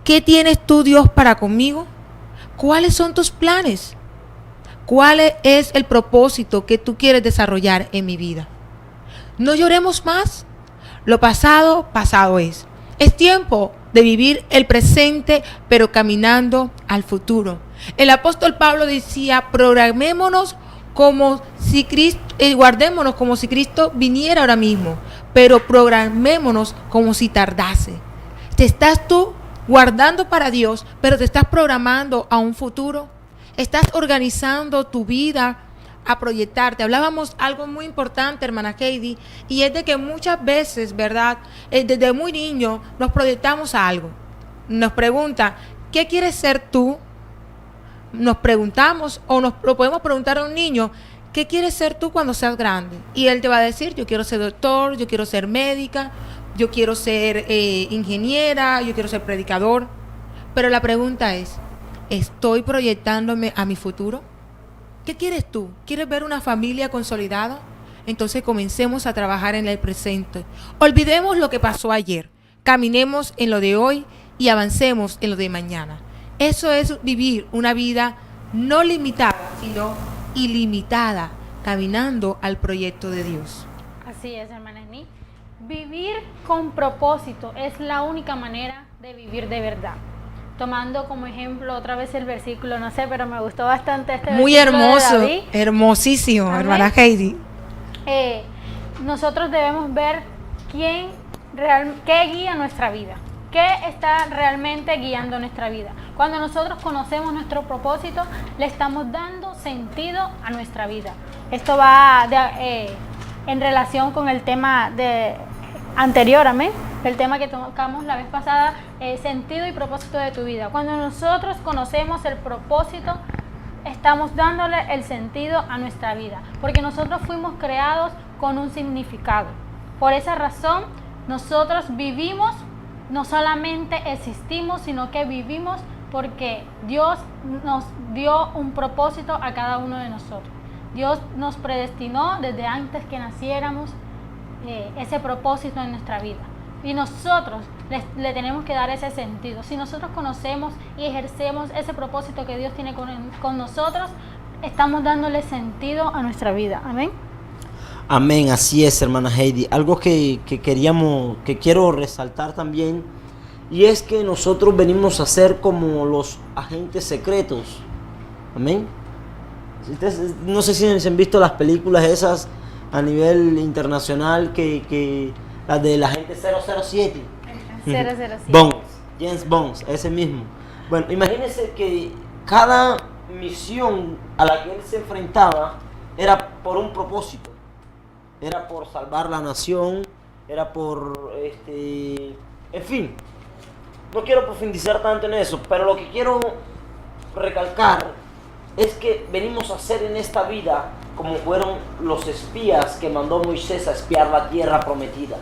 qué tienes tú, Dios, para conmigo? ¿Cuáles son tus planes? ¿Cuál es el propósito que tú quieres desarrollar en mi vida? No lloremos más. Lo pasado, pasado es. Es tiempo de vivir el presente, pero caminando al futuro. El apóstol Pablo decía, programémonos como si Cristo, guardémonos como si Cristo viniera ahora mismo, pero programémonos como si tardase. ¿Te estás tú guardando para Dios, pero te estás programando a un futuro? ¿Estás organizando tu vida a proyectarte? Hablábamos algo muy importante, hermana Heidi, y es de que muchas veces, ¿verdad? Desde muy niño nos proyectamos a algo. Nos pregunta, ¿qué quieres ser tú? Nos preguntamos, o lo podemos preguntar a un niño, ¿qué quieres ser tú cuando seas grande? Y él te va a decir, yo quiero ser doctor, yo quiero ser médica, yo quiero ser ingeniera, yo quiero ser predicador. Pero la pregunta es, ¿estoy proyectándome a mi futuro? ¿Qué quieres tú? ¿Quieres ver una familia consolidada? Entonces comencemos a trabajar en el presente. Olvidemos lo que pasó ayer. Caminemos en lo de hoy y avancemos en lo de mañana. Eso es vivir una vida no limitada, sino ilimitada, caminando al proyecto de Dios. Así es, hermana Eni. Vivir con propósito es la única manera de vivir de verdad. Tomando como ejemplo otra vez el versículo, no sé, pero me gustó bastante este muy versículo hermoso, de David. hermosísimo, Amén. hermana Heidi. Nosotros debemos ver qué guía nuestra vida, qué está realmente guiando nuestra vida. Cuando nosotros conocemos nuestro propósito, le estamos dando sentido a nuestra vida. Esto va en relación con el tema anterior, amén, el tema que tocamos la vez pasada, sentido y propósito de tu vida. Cuando nosotros conocemos el propósito, estamos dándole el sentido a nuestra vida, porque nosotros fuimos creados con un significado. Por esa razón, nosotros vivimos, no solamente existimos, sino que vivimos porque Dios nos dio un propósito a cada uno de nosotros. Dios nos predestinó desde antes que naciéramos ese propósito en nuestra vida. Y nosotros le tenemos que dar ese sentido. Si nosotros conocemos y ejercemos ese propósito que Dios tiene con nosotros, estamos dándole sentido a nuestra vida. Amén. Amén, así es, hermana Heidi. Algo que quiero resaltar también, y es que nosotros venimos a ser como los agentes secretos. Amén. No sé si han visto las películas esas a nivel internacional, que las del agente 007. 007. James Bond, ese mismo. Bueno, imagínense que cada misión a la que él se enfrentaba era por un propósito. Era por salvar la nación, era por, en fin. No quiero profundizar tanto en eso, pero lo que quiero recalcar es que venimos a ser en esta vida como fueron los espías que mandó Moisés a espiar la tierra prometida.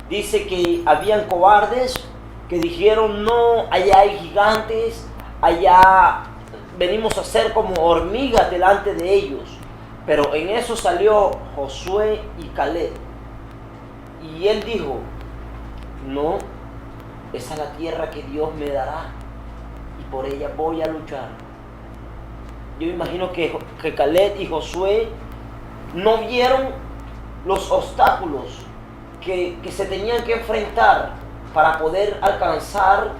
Dice que habían cobardes que dijeron, no, allá hay gigantes, allá venimos a ser como hormigas delante de ellos. Pero en eso salió Josué y Caleb. Y él dijo, no, esa es la tierra que Dios me dará y por ella voy a luchar. yo imagino que Caleb y Josué no vieron los obstáculos que se tenían que enfrentar para poder alcanzar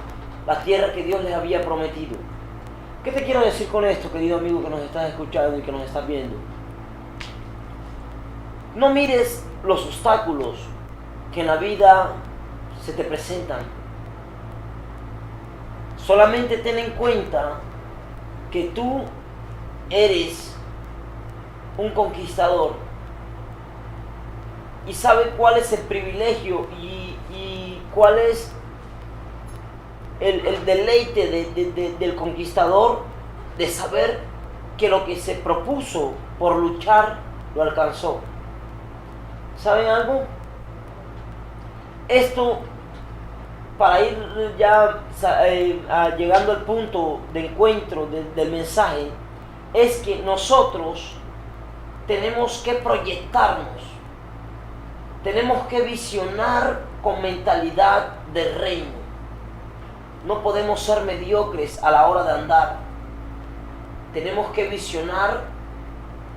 la tierra que Dios les había prometido. ¿Qué te quiero decir con esto, querido amigo que nos estás escuchando y que nos estás viendo? No mires los obstáculos que en la vida se te presentan. Solamente ten en cuenta que tú eres un conquistador y sabes cuál es el privilegio y cuál es el deleite del conquistador de saber que lo que se propuso por luchar lo alcanzó. ¿Saben algo? Esto, para ir ya llegando al punto de encuentro del mensaje, es que nosotros tenemos que proyectarnos, tenemos que visionar con mentalidad de reino. No podemos ser mediocres a la hora de andar. Tenemos que visionar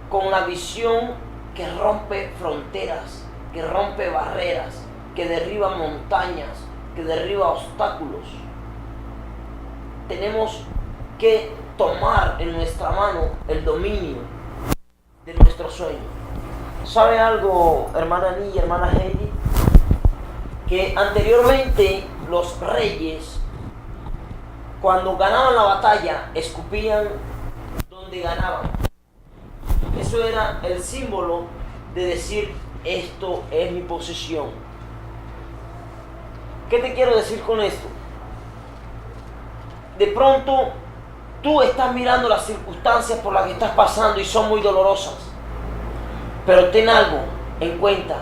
con la visión que rompe fronteras, que rompe barreras, que derriba montañas, que derriba obstáculos. Tenemos que tomar en nuestra mano el dominio de nuestro sueño. ¿Sabe algo, hermana Ani y hermana Heidi? Que anteriormente los reyes, cuando ganaban la batalla, escupían donde ganaban. Eso era el símbolo de decir, esto es mi posesión. ¿Qué te quiero decir con esto? De pronto, tú estás mirando las circunstancias por las que estás pasando y son muy dolorosas. Pero ten algo en cuenta,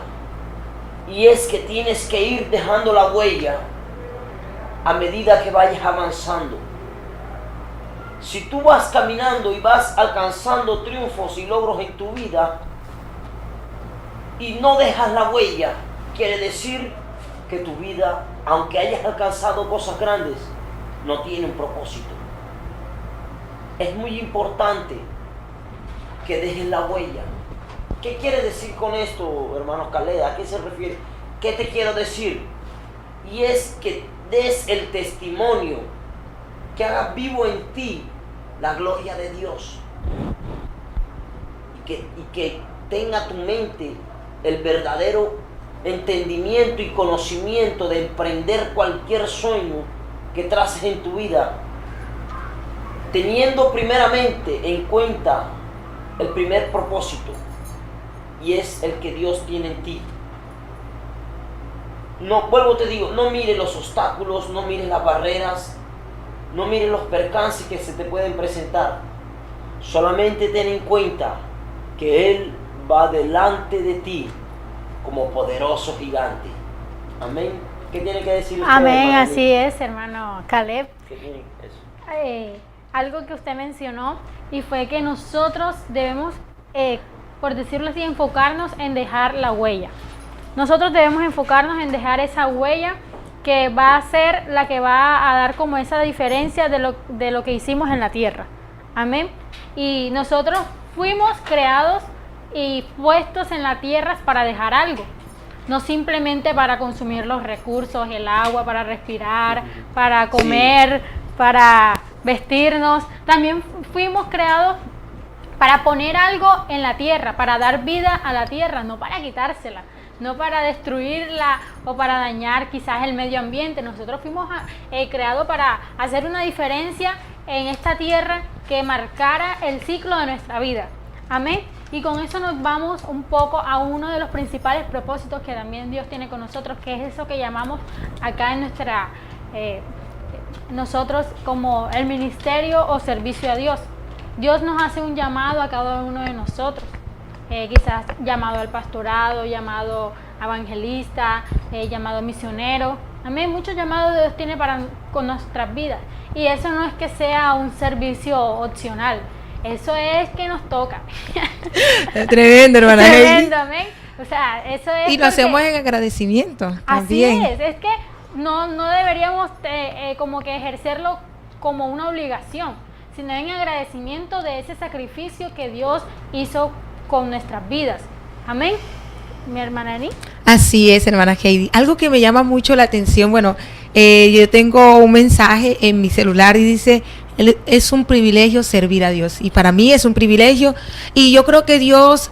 y es que tienes que ir dejando la huella a medida que vayas avanzando. Si tú vas caminando y vas alcanzando triunfos y logros en tu vida y no dejas la huella, quiere decir que tu vida, aunque hayas alcanzado cosas grandes, no tiene un propósito. Es muy importante que dejes la huella. ¿Qué quiere decir con esto, hermanos Caleb? ¿A qué se refiere? ¿Qué te quiero decir? Y es que des el testimonio, que hagas vivo en ti la gloria de Dios, y que tenga tu mente el verdadero entendimiento y conocimiento de emprender cualquier sueño que traces en tu vida, teniendo primeramente en cuenta el primer propósito, y es el que Dios tiene en ti. No, vuelvo te digo, no mires los obstáculos, no mires las barreras, no mires los percances que se te pueden presentar. Solamente ten en cuenta que Él va delante de ti como poderoso gigante. Amén. ¿Qué tiene que decir usted? Amén, así es, hermano Caleb. ¿Qué tiene eso? Algo que usted mencionó, y fue que nosotros debemos, por decirlo así, enfocarnos en dejar la huella. Nosotros debemos enfocarnos en dejar esa huella que va a ser la que va a dar como esa diferencia de lo que hicimos en la tierra. Amén. Y nosotros fuimos creados y puestos en la tierra para dejar algo. No simplemente para consumir los recursos, el agua, para respirar, para comer, para vestirnos. También fuimos creados para poner algo en la tierra, para dar vida a la tierra, no para quitársela, no para destruirla o para dañar quizás el medio ambiente. Nosotros fuimos creados para hacer una diferencia en esta tierra que marcara el ciclo de nuestra vida. Amén. Y con eso nos vamos un poco a uno de los principales propósitos que también Dios tiene con nosotros, que es eso que llamamos acá en nuestra, nosotros como el ministerio o servicio a Dios. Dios nos hace un llamado a cada uno de nosotros, quizás llamado al pastorado, llamado evangelista, llamado misionero. Amén, muchos llamados Dios tiene con nuestras vidas. Y eso no es que sea un servicio opcional, eso es que nos toca. Tremendo, hermana. Tremendo, amén. O sea, eso es. Y lo hacemos en agradecimiento también. Así es que no deberíamos como que ejercerlo como una obligación, sino en agradecimiento de ese sacrificio que Dios hizo con nuestras vidas. Amén. Mi hermana Ani. Así es, hermana Heidi. Algo que me llama mucho la atención, bueno, yo tengo un mensaje en mi celular y dice, es un privilegio servir a Dios. Y para mí es un privilegio. Y yo creo que Dios,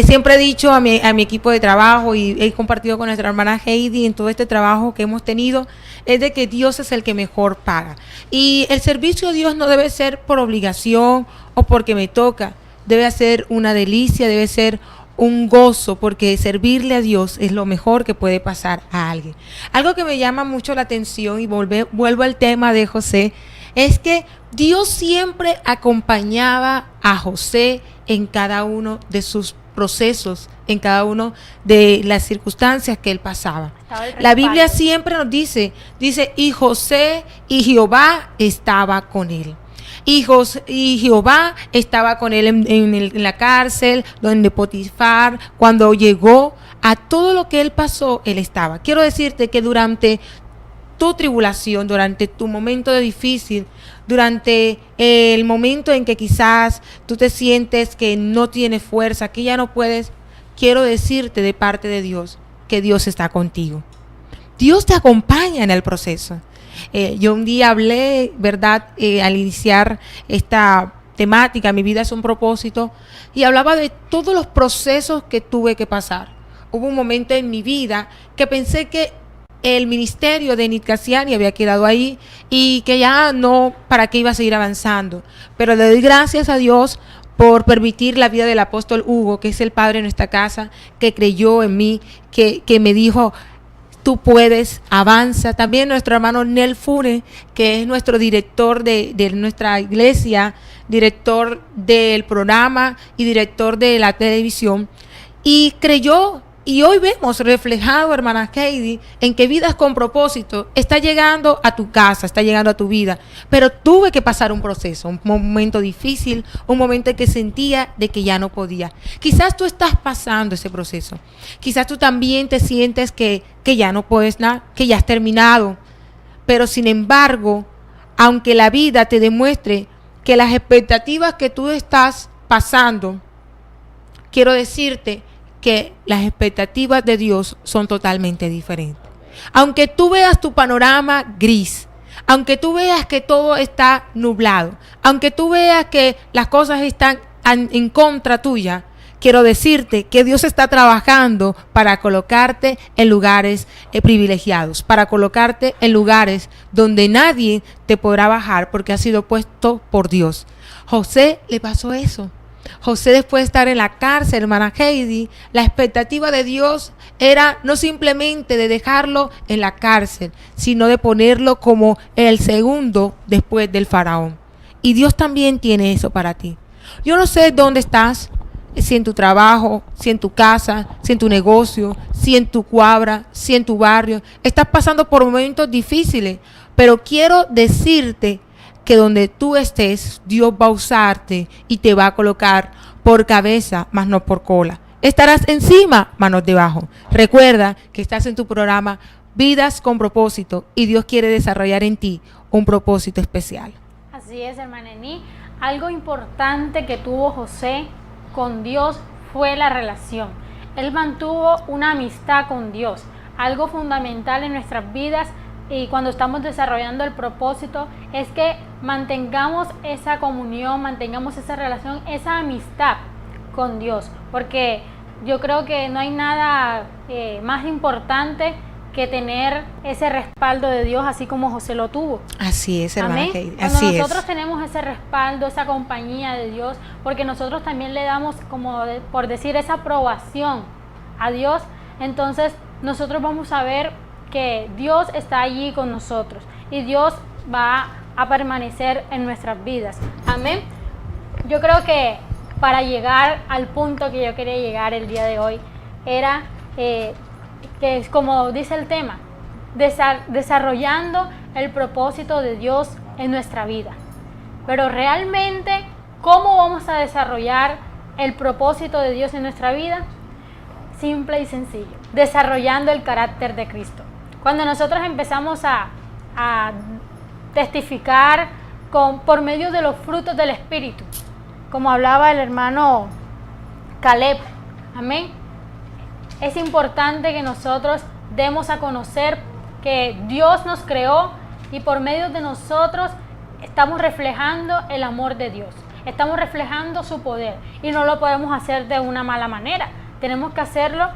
siempre he dicho a mi equipo de trabajo y he compartido con nuestra hermana Heidi en todo este trabajo que hemos tenido, es de que Dios es el que mejor paga. Y el servicio a Dios no debe ser por obligación o porque me toca. Debe ser una delicia, debe ser un gozo, porque servirle a Dios es lo mejor que puede pasar a alguien. Algo que me llama mucho la atención, y vuelvo al tema de José, es que Dios siempre acompañaba a José en cada uno de sus procesos, en cada uno de las circunstancias que él pasaba. La Biblia siempre nos dice, y José y Jehová estaba con él. Y Jehová estaba con él en la cárcel, donde Potifar, cuando llegó a todo lo que él pasó, él estaba. Quiero decirte que durante tu tribulación, durante tu momento de difícil, durante el momento en que quizás tú te sientes que no tienes fuerza, que ya no puedes, quiero decirte de parte de Dios que Dios está contigo. Dios te acompaña en el proceso. Yo un día hablé, ¿verdad? Al iniciar esta temática, mi vida es un propósito, y hablaba de todos los procesos que tuve que pasar. Hubo un momento en mi vida que pensé que el ministerio de Enid Cassiani había quedado ahí y que ya no, ¿para qué iba a seguir avanzando? Pero le doy gracias a Dios por permitir la vida del apóstol Hugo, que es el padre de nuestra casa, que creyó en mí, que me dijo, tú puedes, avanza. También nuestro hermano Nel Fure, que es nuestro director de nuestra iglesia, director del programa y director de la televisión, y creyó. Y hoy vemos reflejado, hermana Heidi, en que Vidas con Propósito está llegando a tu casa, está llegando a tu vida. Pero tuve que pasar un proceso, un momento difícil, un momento en que sentía de que ya no podía. Quizás tú estás pasando ese proceso. Quizás tú también te sientes que ya no puedes nada, que ya has terminado. Pero sin embargo, aunque la vida te demuestre que las expectativas que tú estás pasando, quiero decirte que las expectativas de Dios son totalmente diferentes. Aunque tú veas tu panorama gris, aunque tú veas que todo está nublado, aunque tú veas que las cosas están en contra tuya, quiero decirte que Dios está trabajando para colocarte en lugares privilegiados, para colocarte en lugares donde nadie te podrá bajar porque ha sido puesto por Dios. José le pasó eso. José, después de estar en la cárcel, hermana Heidi, la expectativa de Dios era no simplemente de dejarlo en la cárcel, sino de ponerlo como el segundo después del faraón. Y Dios también tiene eso para ti. Yo no sé dónde estás, si en tu trabajo, si en tu casa, si en tu negocio, si en tu cuadra, si en tu barrio. Estás pasando por momentos difíciles, pero quiero decirte que donde tú estés, Dios va a usarte y te va a colocar por cabeza, mas no por cola. Estarás encima, manos debajo. Recuerda que estás en tu programa Vidas con Propósito y Dios quiere desarrollar en ti un propósito especial. Así es, hermana Eni. Algo importante que tuvo José con Dios fue la relación. Él mantuvo una amistad con Dios, algo fundamental en nuestras vidas. Y cuando estamos desarrollando el propósito es que mantengamos esa comunión, mantengamos esa relación, esa amistad con Dios. Porque yo creo que no hay nada más importante que tener ese respaldo de Dios, así como José lo tuvo. Así es, hermana Heidi. Cuando nosotros tenemos ese respaldo, esa compañía de Dios, porque nosotros también le damos, como por decir, esa aprobación a Dios, entonces nosotros vamos a ver que Dios está allí con nosotros y Dios va a permanecer en nuestras vidas. Amén. Yo creo que para llegar al punto que yo quería llegar el día de hoy era que es como dice el tema, desarrollando el propósito de Dios en nuestra vida. Pero realmente, ¿cómo vamos a desarrollar el propósito de Dios en nuestra vida? Simple y sencillo, desarrollando el carácter de Cristo. Cuando nosotros empezamos a testificar por medio de los frutos del Espíritu, como hablaba el hermano Caleb. Amén. Es importante que nosotros demos a conocer que Dios nos creó y por medio de nosotros estamos reflejando el amor de Dios. Estamos reflejando su poder y no lo podemos hacer de una mala manera. Tenemos que hacerlo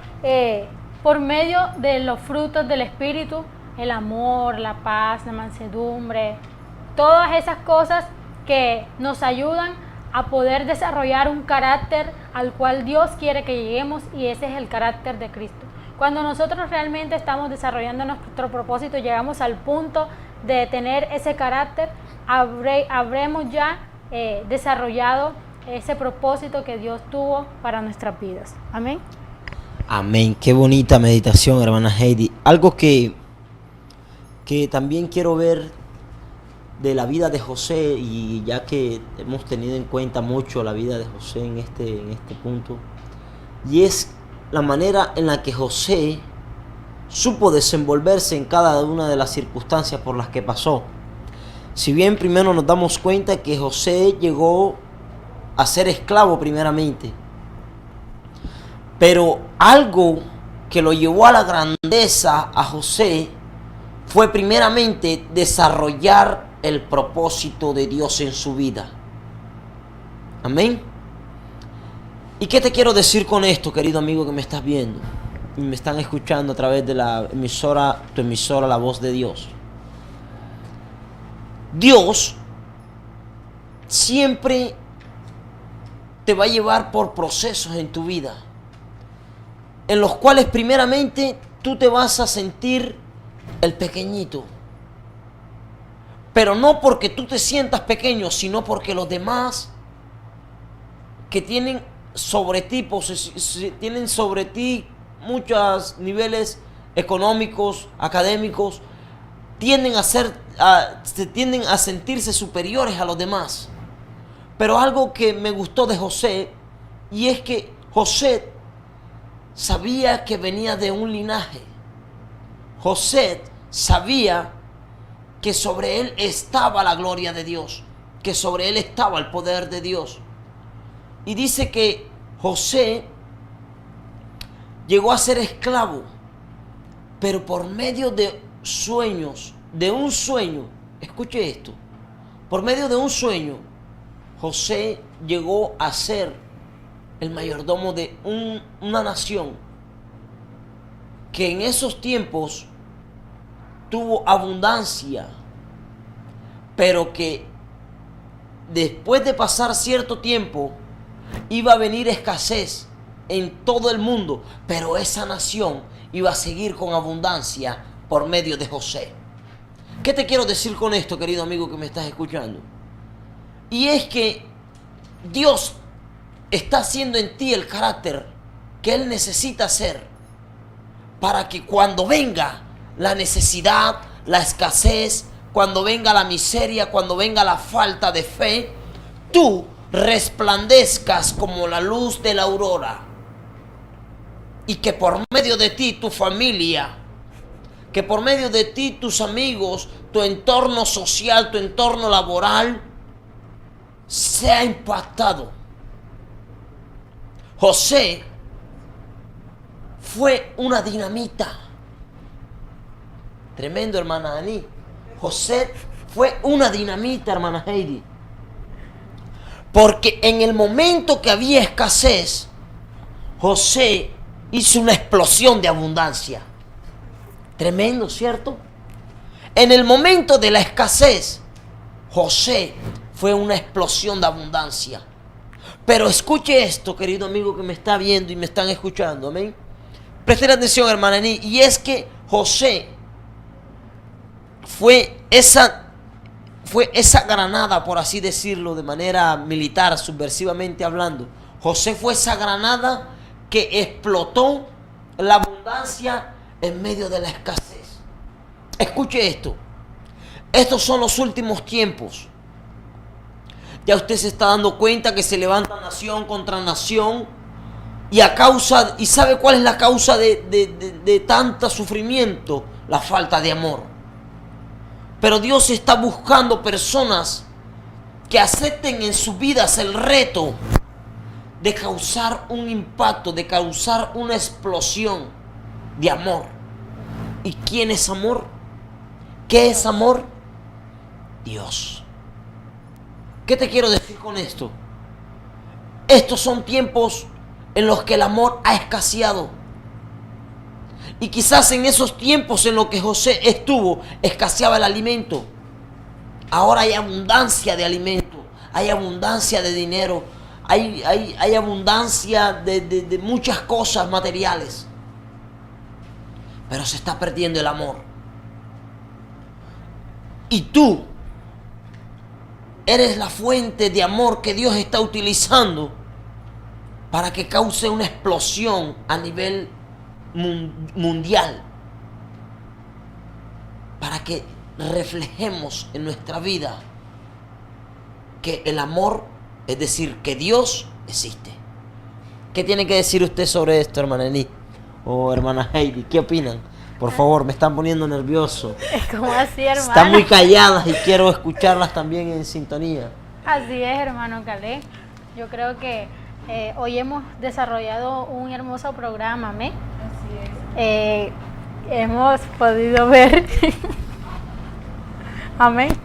por medio de los frutos del Espíritu, el amor, la paz, la mansedumbre, todas esas cosas que nos ayudan a poder desarrollar un carácter al cual Dios quiere que lleguemos, y ese es el carácter de Cristo. Cuando nosotros realmente estamos desarrollando nuestro propósito, llegamos al punto de tener ese carácter, habremos ya desarrollado ese propósito que Dios tuvo para nuestras vidas. Amén. Amén. Qué bonita meditación, hermana Heidi. Algo que también quiero ver de la vida de José, y ya que hemos tenido en cuenta mucho la vida de José en este punto, y es la manera en la que José supo desenvolverse en cada una de las circunstancias por las que pasó. Si bien primero nos damos cuenta que José llegó a ser esclavo primeramente, pero algo que lo llevó a la grandeza a José fue primeramente desarrollar el propósito de Dios en su vida. Amén. ¿Y qué te quiero decir con esto, querido amigo que me estás viendo y me están escuchando a través de la emisora, tu emisora, La Voz de Dios? Dios siempre te va a llevar por procesos en tu vida, en los cuales primeramente tú te vas a sentir el pequeñito. Pero no porque tú te sientas pequeño, sino porque los demás que tienen sobre ti, tienen sobre ti muchos niveles económicos, académicos, tienden a sentirse superiores a los demás. Pero algo que me gustó de José, y es que José sabía que venía de un linaje. José sabía que sobre él estaba la gloria de Dios, que sobre él estaba el poder de Dios. Y dice que José llegó a ser esclavo, pero por medio de sueños, de un sueño, escuche esto, por medio de un sueño, José llegó a ser el mayordomo de una nación que en esos tiempos tuvo abundancia, pero que después de pasar cierto tiempo iba a venir escasez en todo el mundo, pero esa nación iba a seguir con abundancia por medio de José. ¿Qué te quiero decir con esto, querido amigo que me estás escuchando? Y es que Dios está haciendo en ti el carácter que Él necesita hacer para que cuando venga la necesidad, la escasez, cuando venga la miseria, cuando venga la falta de fe, tú resplandezcas como la luz de la aurora, y que por medio de ti tu familia, que por medio de ti tus amigos, tu entorno social, tu entorno laboral sea impactado. José fue una dinamita. Tremendo, hermana Ani. José fue una dinamita, hermana Heidi. Porque en el momento que había escasez, José hizo una explosión de abundancia. Tremendo, ¿cierto? En el momento de la escasez, José fue una explosión de abundancia. Pero escuche esto, querido amigo que me está viendo y me están escuchando, amén. Presten atención, hermana Ani. Y es que José fue esa granada, por así decirlo, de manera militar, subversivamente hablando. José fue esa granada que explotó la abundancia en medio de la escasez. Escuche esto. Estos son los últimos tiempos. Ya usted se está dando cuenta que se levanta nación contra nación. ¿Y sabe cuál es la causa de tanto sufrimiento? La falta de amor. Pero Dios está buscando personas que acepten en sus vidas el reto de causar un impacto, de causar una explosión de amor. ¿Y quién es amor? ¿Qué es amor? Dios. ¿Qué te quiero decir con esto? Estos son tiempos en los que el amor ha escaseado. Y quizás en esos tiempos en los que José estuvo, escaseaba el alimento. Ahora hay abundancia de alimento, hay abundancia de dinero, hay abundancia de muchas cosas materiales. Pero se está perdiendo el amor. Y tú eres la fuente de amor que Dios está utilizando para que cause una explosión a nivel mundial. Para que reflejemos en nuestra vida que el amor, es decir, que Dios existe. ¿Qué tiene que decir usted sobre esto, hermana Eli? O hermana Heidi, ¿qué opinan? Por favor, me están poniendo nervioso. ¿Cómo así, hermano? Están muy calladas y quiero escucharlas también en sintonía. Así es, hermano Calé. Yo creo que hoy hemos desarrollado un hermoso programa, ¿me? Así es. Hemos podido ver. Amén.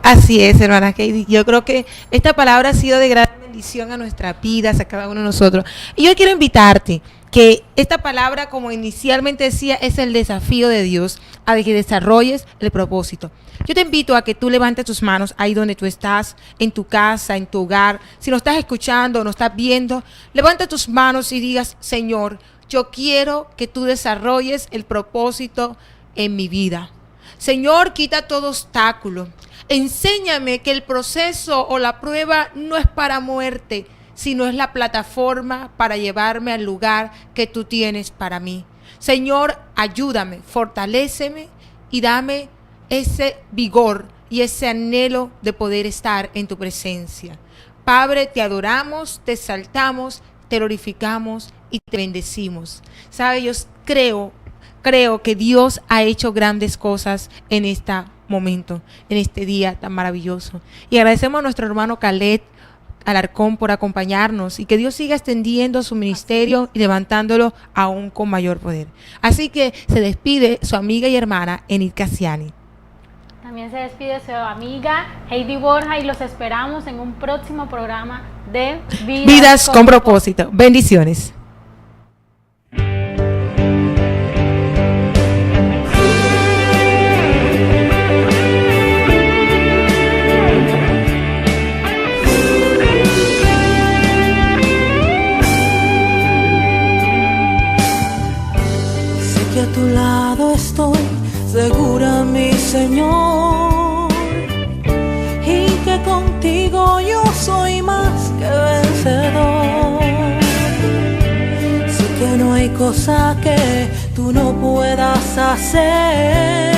Así es, hermana Heidi. Yo creo que esta palabra ha sido de gran bendición a nuestras vidas, a cada uno de nosotros. Y yo quiero invitarte que esta palabra, como inicialmente decía, es el desafío de Dios a que desarrolles el propósito. Yo te invito a que tú levantes tus manos ahí donde tú estás, en tu casa, en tu hogar. Si nos estás escuchando o nos estás viendo, levanta tus manos y digas: Señor, yo quiero que tú desarrolles el propósito en mi vida. Señor, quita todo obstáculo. Enséñame que el proceso o la prueba no es para muerte, sino es la plataforma para llevarme al lugar que tú tienes para mí. Señor, ayúdame, fortaléceme y dame ese vigor y ese anhelo de poder estar en tu presencia. Padre, te adoramos, te exaltamos, te glorificamos y te bendecimos. ¿Sabe? Yo creo que Dios ha hecho grandes cosas en este momento, en este día tan maravilloso. Y agradecemos a nuestro hermano Caleb Alarcón por acompañarnos, y que Dios siga extendiendo su ministerio y levantándolo aún con mayor poder. Así que se despide su amiga y hermana Enid Cassiani. También se despide su amiga Heidi Borja y los esperamos en un próximo programa de Vidas con propósito. Bendiciones. Que a tu lado estoy, segura mi Señor, y que contigo yo soy más que vencedor. Sé que no hay cosa que tú no puedas hacer.